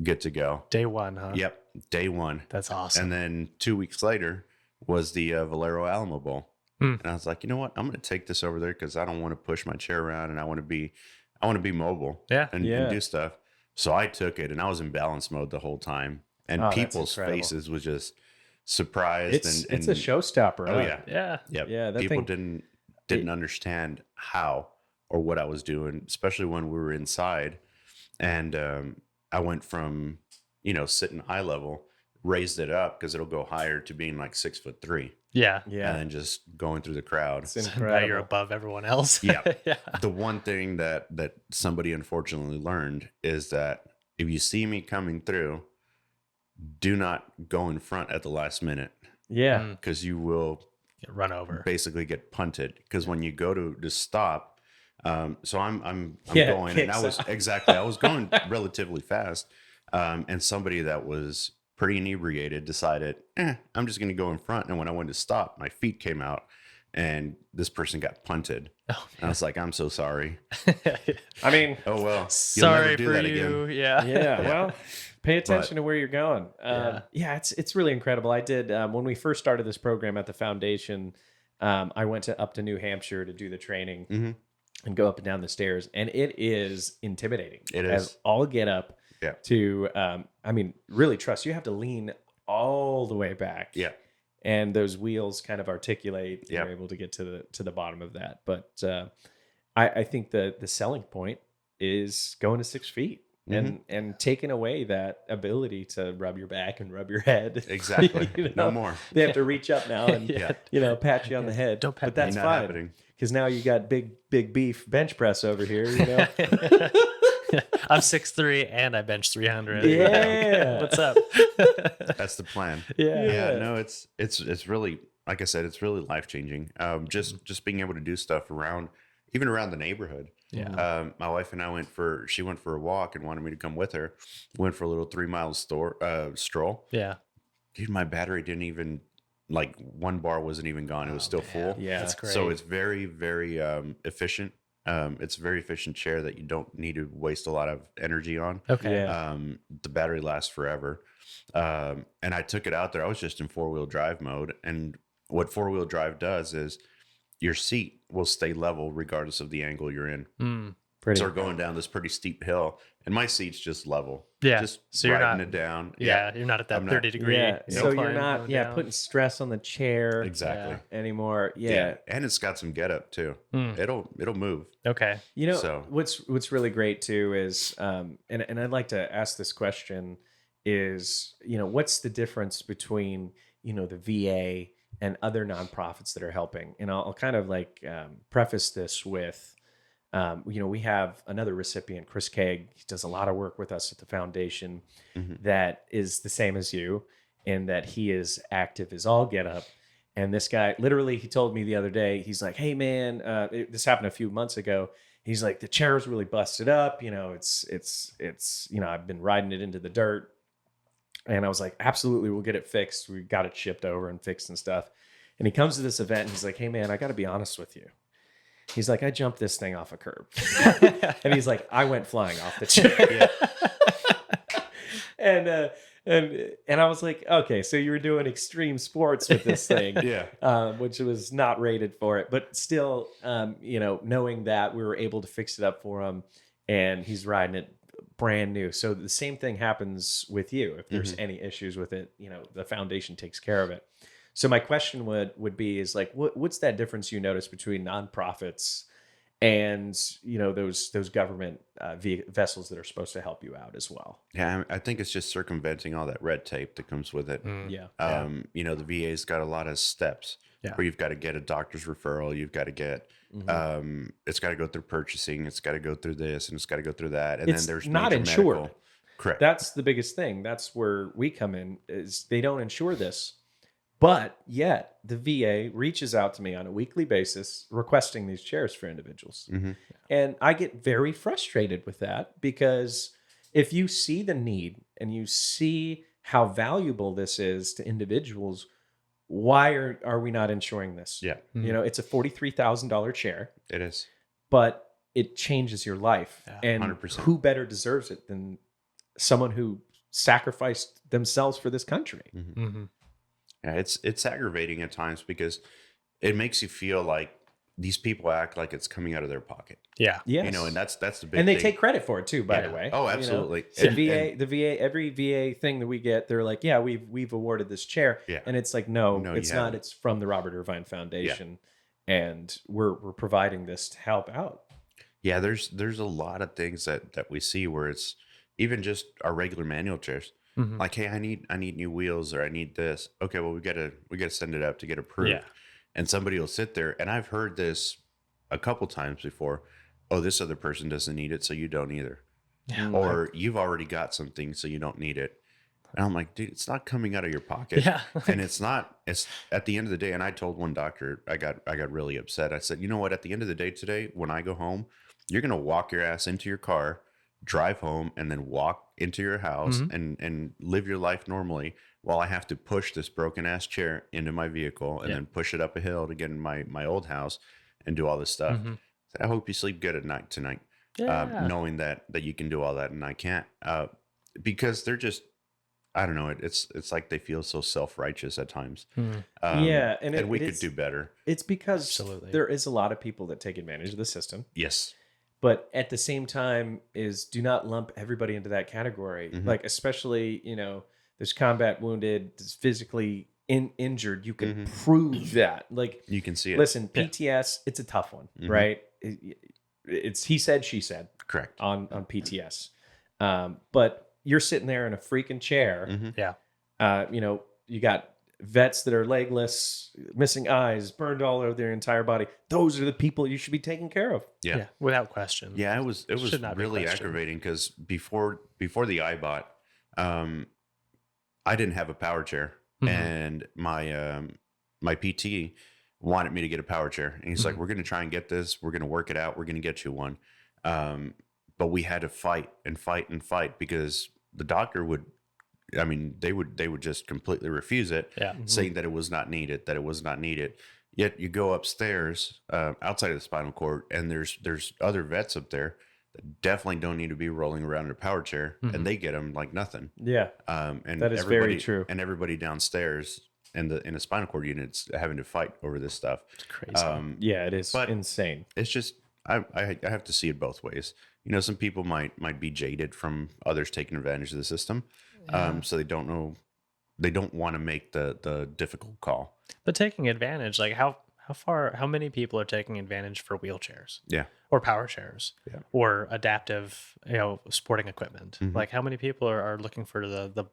C: Good to go.
B: Day one, huh?
C: Yep. Day one.
B: That's awesome.
C: And then 2 weeks later was the Valero Alamo Bowl. And I was like, you know what? I'm going to take this over there because I don't want to push my chair around, and I want to be mobile and do stuff. So I took it, and I was in balance mode the whole time. And people's faces was just surprised.
A: It's a showstopper.
C: Oh, yeah.
B: Yeah.
C: Yep.
A: Yeah.
C: People didn't understand how or what I was doing, especially when we were inside. And I went from, sitting eye level, raised it up because it'll go higher, to being like 6'3".
B: Yeah.
C: And then just going through the crowd.
A: It's
B: Now
A: incredible.
B: you're above everyone else.
C: Yeah.
B: Yeah.
C: The one thing that somebody unfortunately learned is that if you see me coming through, do not go in front at the last minute,
A: Yeah.
C: because you will
B: Get run over.
C: basically get punted. Because when you go to stop, so I'm
A: Yeah,
C: going, and I
A: kicks
C: was going relatively fast, and somebody that was pretty inebriated decided, I'm just going to go in front. And when I went to stop, my feet came out, and this person got punted.
B: Oh,
C: And I was like, I'm so sorry.
A: I mean,
C: Oh well,
B: Sorry
C: do
B: for
C: that
B: you.
C: again.
B: Yeah.
A: yeah. Well, pay attention to where you're going.
B: Yeah.
A: It's really incredible. I did when we first started this program at the foundation. I went up to New Hampshire to do the training and go up and down the stairs, and it is intimidating.
C: It is.
A: All get up.
C: Yeah.
A: To really trust. You have to lean all the way back.
C: Yeah.
A: And those wheels kind of articulate.
C: Yeah.
A: You're able to get to the bottom of that. But I think the selling point is going to 6 feet and taking away that ability to rub your back and rub your head.
C: Exactly. No more.
A: They have to reach up now and pat you on the head.
B: Don't pat
A: but that's
C: Not
A: fine
C: happening.
A: because now you got big beef bench press over here.
B: I'm 6'3" and I bench 300.
A: Yeah.
B: What's up?
C: That's the plan.
B: Yeah.
C: No, it's really, like I said, it's really life changing. Just being able to do stuff even around the neighborhood.
B: Yeah.
C: My wife and I she went for a walk and wanted me to come with her. Went for a little 3-mile stroll.
B: Yeah.
C: Dude, my battery didn't even, like, one bar wasn't even gone. It was still full.
A: Yeah.
B: That's great.
C: So it's very, very efficient. It's a very efficient chair that you don't need to waste a lot of energy on.
B: Okay.
A: Yeah.
C: The battery lasts forever. And I took it out there. I was just in 4-wheel drive mode. And what 4-wheel drive does is your seat will stay level regardless of the angle you're in.
B: Mm.
A: Pretty.
C: So we're going down this pretty steep hill, and my seat's just level. just
B: so you're
C: riding
B: not,
C: it down.
B: you're not at that 30-degree.
A: So you're not putting stress on the chair
C: exactly
A: anymore.
C: And it's got some get up too. It'll move.
B: Okay.
A: What's really great too is and I'd like to ask this question is, what's the difference between the VA and other nonprofits that are helping? And I'll kind of preface this with we have another recipient, Chris Kaeg. He does a lot of work with us at the foundation that is the same as you, in that he is active as all get up. And this guy, literally, he told me the other day, he's like, hey man, this happened a few months ago. He's like, the chair is really busted up. It's I've been riding it into the dirt. And I was like, absolutely, we'll get it fixed. We got it shipped over and fixed and stuff. And he comes to this event and he's like, hey man, I got to be honest with you. He's like, I jumped this thing off a curb. And he's like, I went flying off the chair. And I was like, okay, so you were doing extreme sports with this thing, which was not rated for it. But still, knowing that, we were able to fix it up for him, and he's riding it brand new. So the same thing happens with you. If there's any issues with it, the foundation takes care of it. So my question would be is like, what's that difference you notice between nonprofits and those government vessels that are supposed to help you out as well?
C: Yeah, I think it's just circumventing all that red tape that comes with it. The VA's got a lot of steps where you've got to get a doctor's referral, you've got to get it's got to go through purchasing, it's got to go through this, and it's got to go through that, and then there's
A: not insured.
C: Medical. Correct.
A: That's the biggest thing. That's where we come in. Is they don't insure this. But yet the VA reaches out to me on a weekly basis requesting these chairs for individuals. And I get very frustrated with that, because if you see the need and you see how valuable this is to individuals, why are we not insuring this?
C: Yeah.
A: It's a $43,000 chair.
C: It is. But
A: it changes your life. And
C: 100%.
A: Who better deserves it than someone who sacrificed themselves for this country?
C: Yeah, it's aggravating at times, because it makes you feel like these people act like it's coming out of their pocket.
B: Yeah.
A: Yes.
C: And that's the big
A: And they
C: thing.
A: take credit for it too, by the way.
C: Oh, absolutely.
A: The VA, every VA thing that we get, they're like, yeah, we've awarded this chair.
C: Yeah.
A: And it's like, no, it's not.
C: haven't.
A: It's from the Robert Irvine Foundation. And we're providing this to help out.
C: Yeah, there's a lot of things that we see where it's even just our regular manual chairs. Like, hey, I need new wheels, or I need this. Okay, well, we gotta send it up to get approved.
B: Yeah.
C: And somebody will sit there, and I've heard this a couple times before. Oh, this other person doesn't need it, so you don't either. Yeah. Or you've already got something, so you don't need it. And I'm like, dude, it's not coming out of your pocket.
B: Yeah.
C: And it's at the end of the day. And I told one doctor, I got really upset. I said, you know what? At the end of the day today, when I go home, you're gonna walk your ass into your car, drive home, and then walk into your house and live your life normally, while I have to push this broken ass chair into my vehicle and then push it up a hill to get in my old house and do all this stuff. I hope you sleep good at night tonight, knowing that you can do all that and I can't, because they're just, I don't know, it's like they feel so self-righteous at times. And we could do better.
A: It's because there is a lot of people that take advantage of the system.
C: Yes.
A: But at the same time do not lump everybody into that category. Like, especially, there's combat wounded, there's physically injured. You can prove that. Like,
C: you can see it.
A: Listen, PTS, it's a tough one, right? It's he said, she said.
C: Correct.
A: On PTS. But you're sitting there in a freaking chair. You got vets that are legless, missing eyes, burned all over their entire body. Those are the people you should be taking care of.
B: Yeah, without question.
C: Yeah, it was really aggravating, because before the iBot, I didn't have a power chair, and my PT wanted me to get a power chair, and he's like, "We're going to try and get this. We're going to work it out. We're going to get you one." But we had to fight because the doctor would. I mean, they would just completely refuse it, saying that it was not needed. Yet you go upstairs outside of the spinal cord, and there's other vets up there that definitely don't need to be rolling around in a power chair, and they get them like nothing.
A: Yeah,
C: and
A: that is very true.
C: And everybody downstairs in the spinal cord units having to fight over this stuff.
B: It's crazy.
A: Yeah, it is insane.
C: It's just I have to see it both ways. some people might be jaded from others taking advantage of the system. So they don't want to make the difficult call.
B: But taking advantage, like how many people are taking advantage for wheelchairs?
C: Yeah.
B: Or power chairs?
C: Yeah.
B: Or adaptive, sporting equipment? Like how many people are looking for the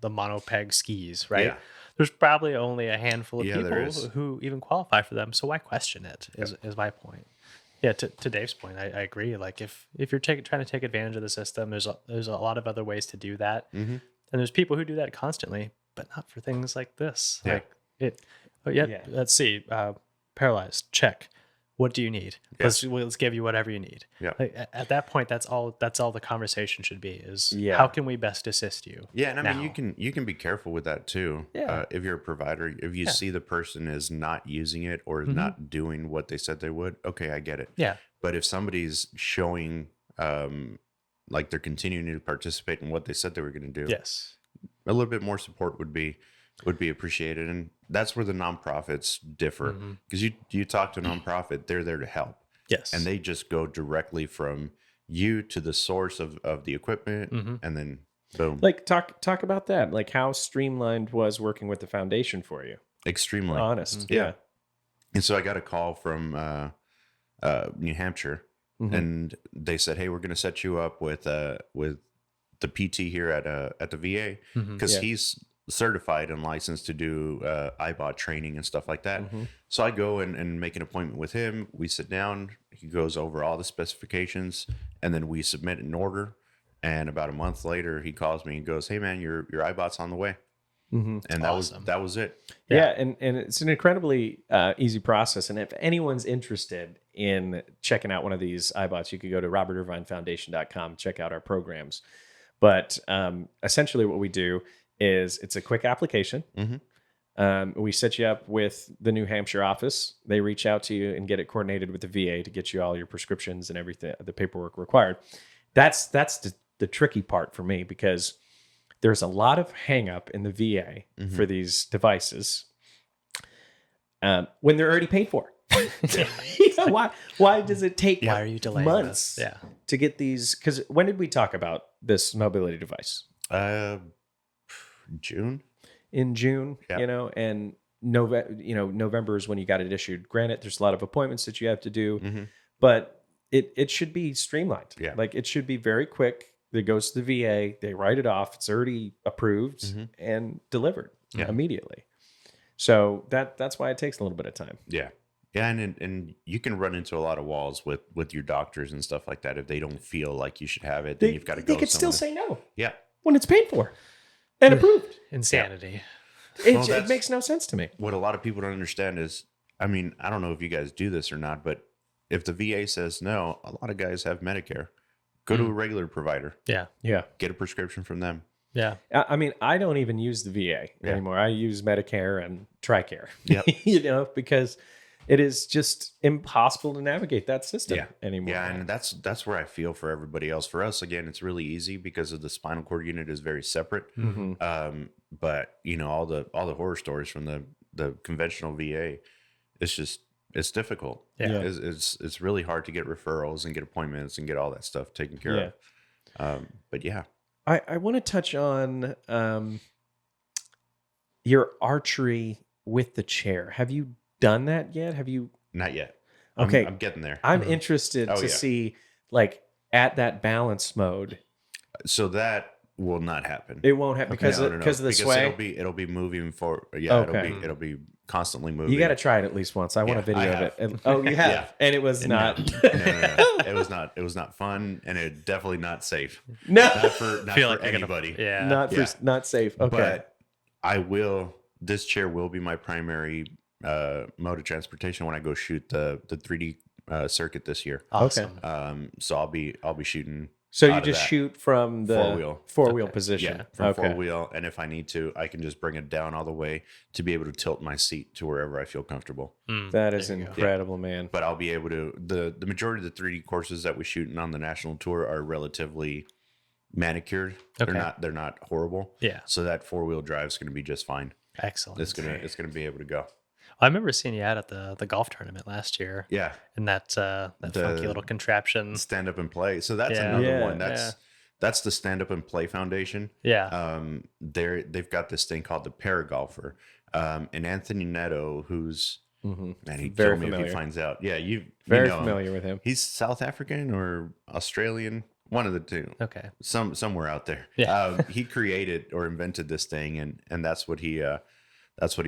B: monopeg skis, right?
C: Yeah.
B: There's probably only a handful of
C: Yeah, there
B: people
C: is.
B: who even qualify for them. So why question it? Is my point. Yeah, to Dave's point, I agree. Like if you're trying to take advantage of the system, there's a lot of other ways to do that, and there's people who do that constantly, but not for things like this.
C: Yeah.
B: Like it. Oh yeah. Let's see. Paralyzed. Check. What do you need?
C: Yeah.
B: Let's give you whatever you need.
C: Yeah.
B: Like, at that point, that's all the conversation should be. Is
A: Yeah.
B: how can we best assist you?
C: Yeah, and I
B: now?
C: mean you can be careful with that too.
B: Yeah.
C: If you're a provider, if you see the person is not using it or is not doing what they said they would, okay, I get it.
B: Yeah.
C: But if somebody's showing like they're continuing to participate in what they said they were going to do,
B: Yes.
C: a little bit more support would be appreciated. And that's where the nonprofits differ, because you talk to a nonprofit, they're there to help.
B: Yes.
C: And they just go directly from you to the source of the equipment, and then boom.
A: Like talk about that. Like how streamlined was working with the foundation for you?
C: Extremely
A: Honest.
C: Yeah. And so I got a call from New Hampshire, and they said, "Hey, we're going to set you up with the PT here at the VA, because he's certified and licensed to do iBot training and stuff like that." So I go and make an appointment with him. We sit down. He goes over all the specifications, and then we submit an order. And about a month later, he calls me and goes, "Hey, man, your iBot's on the way." And
B: awesome.
C: that was it.
A: Yeah, and it's an incredibly easy process. And if anyone's interested in checking out one of these iBots, you could go to robertirvinefoundation.com, check out our programs. But essentially what we do is it's a quick application. We set you up with the New Hampshire office. They reach out to you and get it coordinated with the VA to get you all your prescriptions and everything, the paperwork required. That's the tricky part for me, because there's a lot of hang up in the VA for these devices when they're already paid for. Why does it take
B: Why are you delaying
A: months
B: this? Yeah.
A: to get these? Because when did we talk about this mobility device?
C: June.
A: In June,
C: Yeah.
A: and November is when you got it issued. Granted, there's a lot of appointments that you have to do, but it should be streamlined.
C: Yeah.
A: Like it should be very quick. It goes to the VA, they write it off. It's already approved and delivered immediately. So that's why it takes a little bit of time.
C: Yeah. Yeah, and you can run into a lot of walls with your doctors and stuff like that. If they don't feel like you should have it, then you've got to go.
A: They could still say no.
C: Yeah.
A: When it's paid for and approved.
B: Insanity.
A: It makes no sense to me.
C: What a lot of people don't understand is, I mean, I don't know if you guys do this or not, but if the VA says no, a lot of guys have Medicare. Go to a regular provider.
B: Yeah.
A: Yeah.
C: Get a prescription from them.
B: Yeah.
A: I mean, I don't even use the VA anymore. I use Medicare and TRICARE.
C: Yep.
A: Because it is just impossible to navigate that system anymore.
C: Yeah, and that's where I feel for everybody else. For us, again, it's really easy because of the spinal cord unit is very separate. But all the horror stories from the conventional VA, it's difficult.
B: Yeah.
C: It's really hard to get referrals and get appointments and get all that stuff taken care of. But yeah.
A: I want to touch on your archery with the chair. Have you done that yet? Have you?
C: Not yet.
A: Okay.
C: I'm getting there.
A: I'm interested to see, like, at that balance mode.
C: So that will not happen.
A: It won't happen because of the sway.
C: It'll be moving forward. Yeah,
A: Okay.
C: it'll be constantly moving.
A: You got to try it at least once. I want a video of it. Oh, you have,
C: Yeah.
A: and it was not.
C: No. It was not fun, and it definitely not safe.
A: No,
C: Not for anybody.
A: not safe. Okay,
C: But I will. This chair will be my primary mode of transportation when I go shoot the 3D circuit this year.
B: Awesome.
C: So I'll be shooting.
A: so you just shoot from the four wheel position.
C: Yeah, from four wheel, and if I need to, I can just bring it down all the way to be able to tilt my seat to wherever I feel comfortable.
A: That is incredible, man.
C: But I'll be able to. The majority of the 3D courses that we shoot on the national tour are relatively manicured.
B: Okay.
C: They're not horrible.
B: Yeah.
C: So that 4-wheel drive is going to be just fine.
B: Excellent.
C: It's gonna be able to go.
B: I remember seeing you out at the golf tournament last year.
C: Yeah.
B: And that funky little contraption.
C: Stand Up and Play. So that's
B: Yeah.
C: another
A: Yeah.
C: one. That's the Stand Up and Play Foundation.
B: Yeah.
C: They've got this thing called the Paragolfer. And Anthony Neto, who's man, he'd
A: Very
C: kill me if
A: familiar.
C: he finds out. Yeah, you
A: Very
C: know him.
A: familiar with him.
C: He's South African or Australian, one of the two.
B: Okay.
C: Somewhere out there.
B: Yeah.
C: He created or invented this thing, and that's what he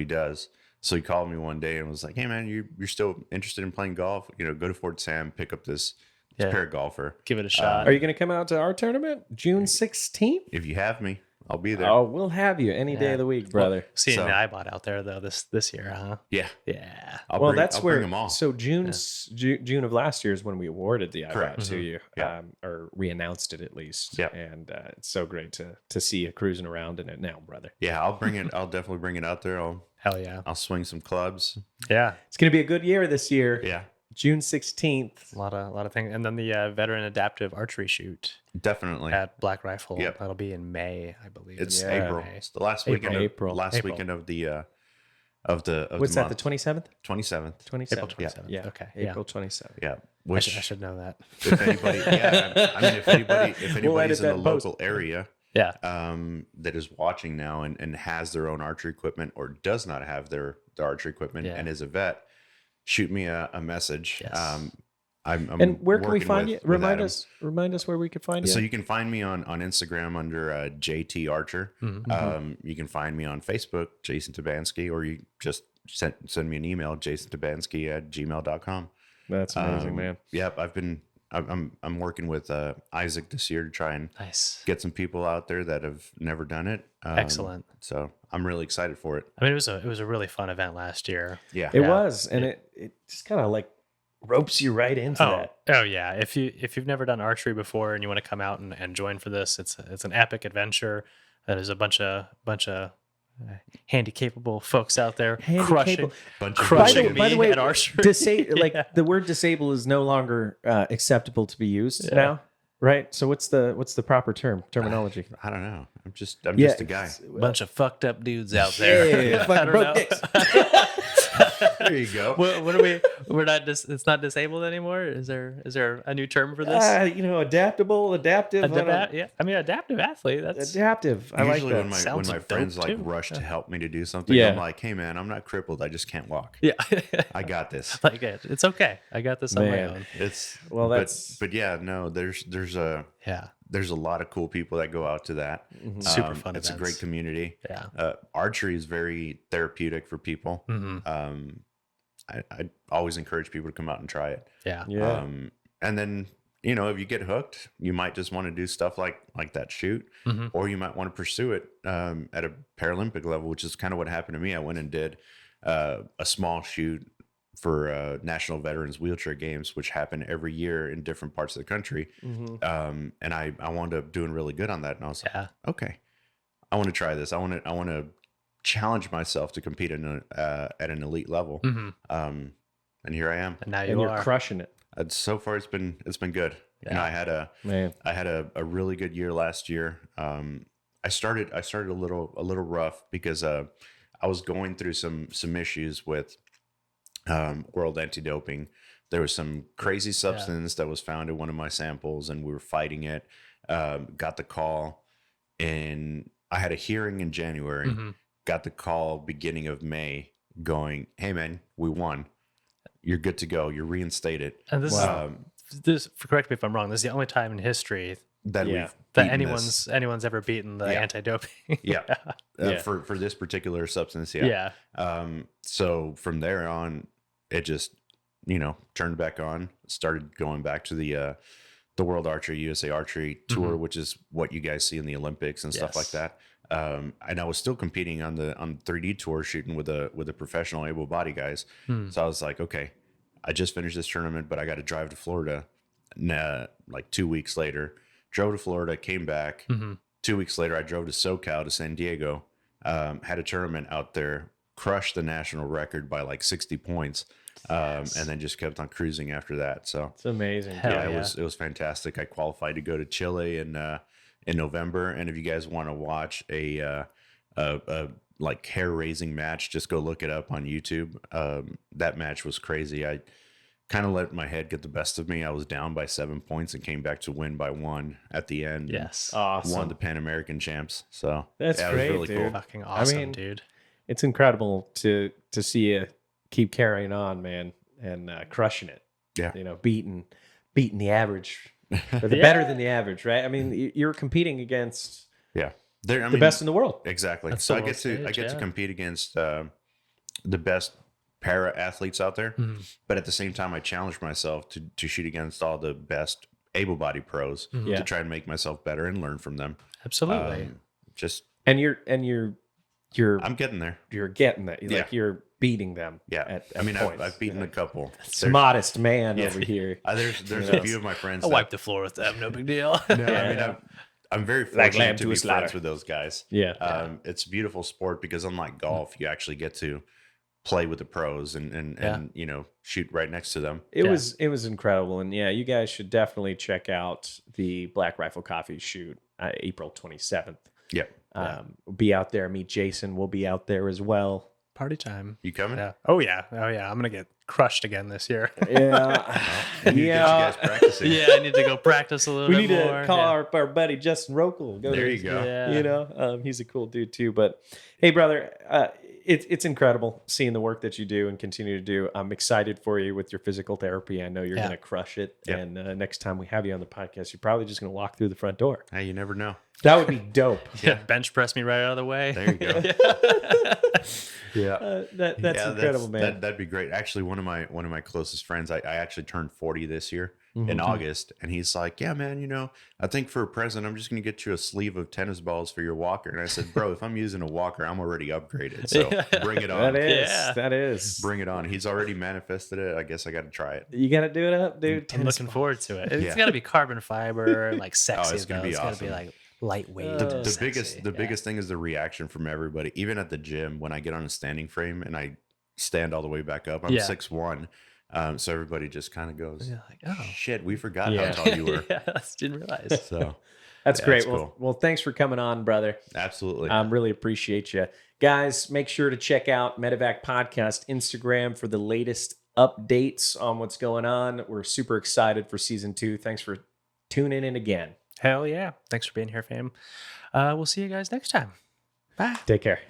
C: does. So he called me one day and was like, "Hey man, you're still interested in playing golf? You know, go to Fort Sam, pick up this Paragolfer.
B: Give it a shot.
A: Are you going to come out to our tournament June 16th?
C: If you have me, I'll be there."
A: Oh, we'll have you any day of the week, brother.
B: Seeing
C: So-
B: the iBot out there though this year, huh?
C: Yeah.
B: Yeah.
C: I'll
A: Well,
C: bring,
A: that's
C: I'll
A: where.
C: bring them all.
A: So June of last year is when we awarded the iBot
C: Correct.
A: to you,
C: Yeah.
A: or we announced it at least.
C: Yep.
A: And it's so great to see you cruising around in it now, brother.
C: Yeah, I'll bring it. I'll definitely bring it out there.
B: Hell yeah.
C: I'll swing some clubs.
B: Yeah.
A: It's going to be a good year this year.
C: Yeah,
A: June 16th.
B: A lot of things. And then the veteran adaptive archery shoot
C: definitely.
B: at Black Rifle.
C: Yep.
B: That'll be in May, I believe.
C: It's
A: Yeah.
C: April.
B: May.
C: It's the last
A: April.
C: weekend.
A: April.
B: April.
C: Weekend of the
A: What's that?
C: month.
A: The 27th?
C: 27th.
A: 27th.
B: April 27th.
A: Yeah.
B: Okay.
A: April 27th.
C: Yeah,
B: I
C: which
B: should know that.
C: if anybody, yeah, I mean, if anybody's
A: edit
C: in the
A: that post.
C: local area
B: Yeah.
C: that is watching now and has their own archery equipment or does not have their archery equipment
B: Yeah.
C: and is a vet, shoot me a message.
B: Yes.
C: I'm
A: And where can we
C: working
A: find
C: with
A: you? Remind
C: Adam.
A: us where we could find you.
C: So you can find me on Instagram under JT Archer.
B: Mhm.
C: You can find me on Facebook, Jason Tabansky, or you just send me an email, jasontabansky@gmail.com.
A: That's amazing, man.
C: Yep, I'm working with Isaac this year to try and
B: Nice.
C: get some people out there that have never done it.
B: Excellent.
C: So I'm really excited for it.
B: I mean, it was a really fun event last year.
C: Yeah.
A: It
B: Yeah.
A: was, and it just kind of like ropes you right into that.
B: Oh yeah. If you've never done archery before and you want to come out and join for this, it's an epic adventure. There's a bunch of handy capable folks out there
A: Handy
B: crushing
A: capable.
C: Bunch of
B: crushing
A: by the
B: me
A: way,
B: at archery.
A: Like
B: Yeah.
A: the word "disable" is no longer acceptable to be used
B: Yeah.
A: now, right? So what's the proper terminology?
C: I don't know. I'm just a guy.
A: it's-
B: bunch of fucked up dudes out there.
A: Yeah,
B: I
A: fucking
B: don't
A: broke
B: know.
A: dicks.
C: There you go.
B: What are we? We're not. It's not disabled anymore. Is there a new term for this?
A: Adaptable, adaptive.
B: Yeah, I mean adaptive athlete. That's
A: Adaptive. I like
C: Usually
A: that.
C: when my
B: Sounds
C: friends
B: dope,
C: like
B: too.
C: rush to help me to do something,
A: Yeah.
C: I'm like, hey man, I'm not crippled. I just can't walk.
B: yeah.
C: I got this.
B: Like it's okay. I got this on my
A: Man.
B: own.
C: It's
A: Well,
C: but-
A: that's-
C: but yeah, no, there's
B: Yeah.
C: a lot of cool people that go out to that.
B: Super fun
C: It's a
B: events.
C: great community.
B: Yeah.
C: Archery is very therapeutic for people.
B: hmm
C: I always encourage people to come out and try it.
B: Yeah.
A: Yeah.
C: And then, if you get hooked, you might just want to do stuff like that shoot,
B: Mhm.
C: or you might want to pursue it at a Paralympic level, which is kind of what happened to me. I went and did a small shoot for National Veterans Wheelchair Games, which happen every year in different parts of the country.
A: Mhm.
C: And I wound up doing really good on that. And I was like,
B: Yeah.
C: okay, I want to try this. I want to challenge myself to compete at an elite level.
B: hmm
C: And here I am.
B: And now
A: And
B: you
A: you're
B: are.
A: crushing it,
C: So far, it's been good.
B: Yeah.
C: I had
A: man.
C: a really good year last year. I started a little rough because I was going through some issues with World Anti-Doping. There was some crazy substance that was found in one of my samples, and we were fighting it. Got the call, and I had a hearing in January.
B: Mhm.
C: Got the call beginning of May, going, "Hey man, we won. You're good to go. You're reinstated."
B: And this
A: Wow.
B: is correct me if I'm wrong. This is the only time in history
C: That
A: Yeah.
C: we've
B: that
C: beaten this.
B: anyone's ever beaten the
C: Yeah.
B: anti-doping.
C: Yeah.
A: Yeah.
C: For this particular substance.
B: Yeah.
C: So from there on, it just, turned back on, started going back to the World Archery USA Archery Tour, which is what you guys see in the Olympics and stuff like
B: Yes.
C: that. And I was still competing on the 3D tour, shooting with a professional able-bodied guys. So I was like, okay, I just finished this tournament, but I got to drive to Florida. Like 2 weeks later, drove to Florida, came back. 2 weeks later, I drove to SoCal to San Diego, had a tournament out there, crushed the national record by like 60 points, and then just kept on cruising after that. So
A: It's amazing.
B: Hell
C: yeah,
B: yeah.
C: it was fantastic. I qualified to go to Chile in November, and if you guys want to watch a like hair raising match. Just go look it up on YouTube. That match was crazy. I kind of let my head get the best of me. I was down by 7 points and came back to win by 1 at the end.
B: Yes.
A: Awesome.
C: Won the Pan American champs. So
A: that's
C: yeah,
A: great,
C: it was really
A: dude.
C: cool.
B: Fucking awesome,
A: I mean,
B: dude.
A: It's incredible to see you keep carrying on, man, and crushing it.
C: Yeah.
A: You know, beating the average, or the better than the average, right? I mean, you're competing against
C: the
A: best in the world.
C: Exactly.
B: That's
C: So
B: the
C: I get
B: world stage,
C: to compete against the best para athletes out there, but at the same time, I challenge myself to shoot against all the best able-bodied pros to try and make myself better and learn from them.
B: Absolutely.
A: And you're
C: I'm getting there.
A: You're getting that.
C: Yeah.
A: Like you're beating them.
C: Yeah.
A: At
C: I mean,
A: points.
C: I've beaten a couple.
A: Modest man over here.
C: There's a few of my friends.
B: I'll wipe the floor with them. No big deal.
C: No, I mean, I'm very fortunate to be
A: slaughter.
C: friends with those guys.
A: Yeah.
C: It's a beautiful sport because unlike golf, you actually get to play with the pros and you know, shoot right next to them.
A: It was incredible. And yeah, you guys should definitely check out the Black Rifle Coffee shoot April 27th.
C: Yep.
A: Be out there. Meet Jason. We'll be out there as well.
B: Party time.
C: You coming?
B: Yeah. Oh yeah. I'm gonna get crushed again this year.
A: Yeah.
C: Get you guys practicing.
B: Yeah, I need to go practice a little
A: We
B: bit
A: need
B: more.
A: to call our buddy Justin Rokel.
C: There you go.
B: Yeah.
A: You know, he's a cool dude too. But hey, brother, it's incredible seeing the work that you do and continue to do. I'm excited for you with your physical therapy. I know you're going to crush it.
C: Yep.
A: And next time we have you on the podcast, you're probably just going to walk through the front door.
C: Hey, you never know.
A: That would be dope.
B: Yeah. Bench press me right out of the way.
C: There you go.
A: That's incredible, man.
C: That'd be great. Actually, one of my closest friends, I actually turned 40 this year in August, and he's like, "Yeah, man, you know, I think for a present, I'm just gonna get you a sleeve of tennis balls for your walker." And I said, "Bro, if I'm using a walker, I'm already upgraded. So bring it on.
A: That is.
C: Bring it on." He's already manifested it. I guess I got to try it.
A: You got to do it up, dude.
B: I'm looking forward to it. It's got to be carbon fiber, like sexy.
C: It's gonna be
B: It's
C: awesome.
B: got to be like lightweight.
C: The biggest thing is the reaction from everybody. Even at the gym, when I get on a standing frame and I stand all the way back up, I'm 6'1". So everybody just kind of goes,
B: like, "Oh
C: shit, we forgot how tall you were."
B: Yeah, I didn't realize.
C: So
A: That's great.
C: cool.
A: Well, thanks for coming on, brother.
C: Absolutely.
A: Really appreciate you. Guys, make sure to check out Medevac Podcast Instagram for the latest updates on what's going on. We're super excited for season 2. Thanks for tuning in again.
B: Hell yeah. Thanks for being here, fam. We'll see you guys next time. Bye.
A: Take care.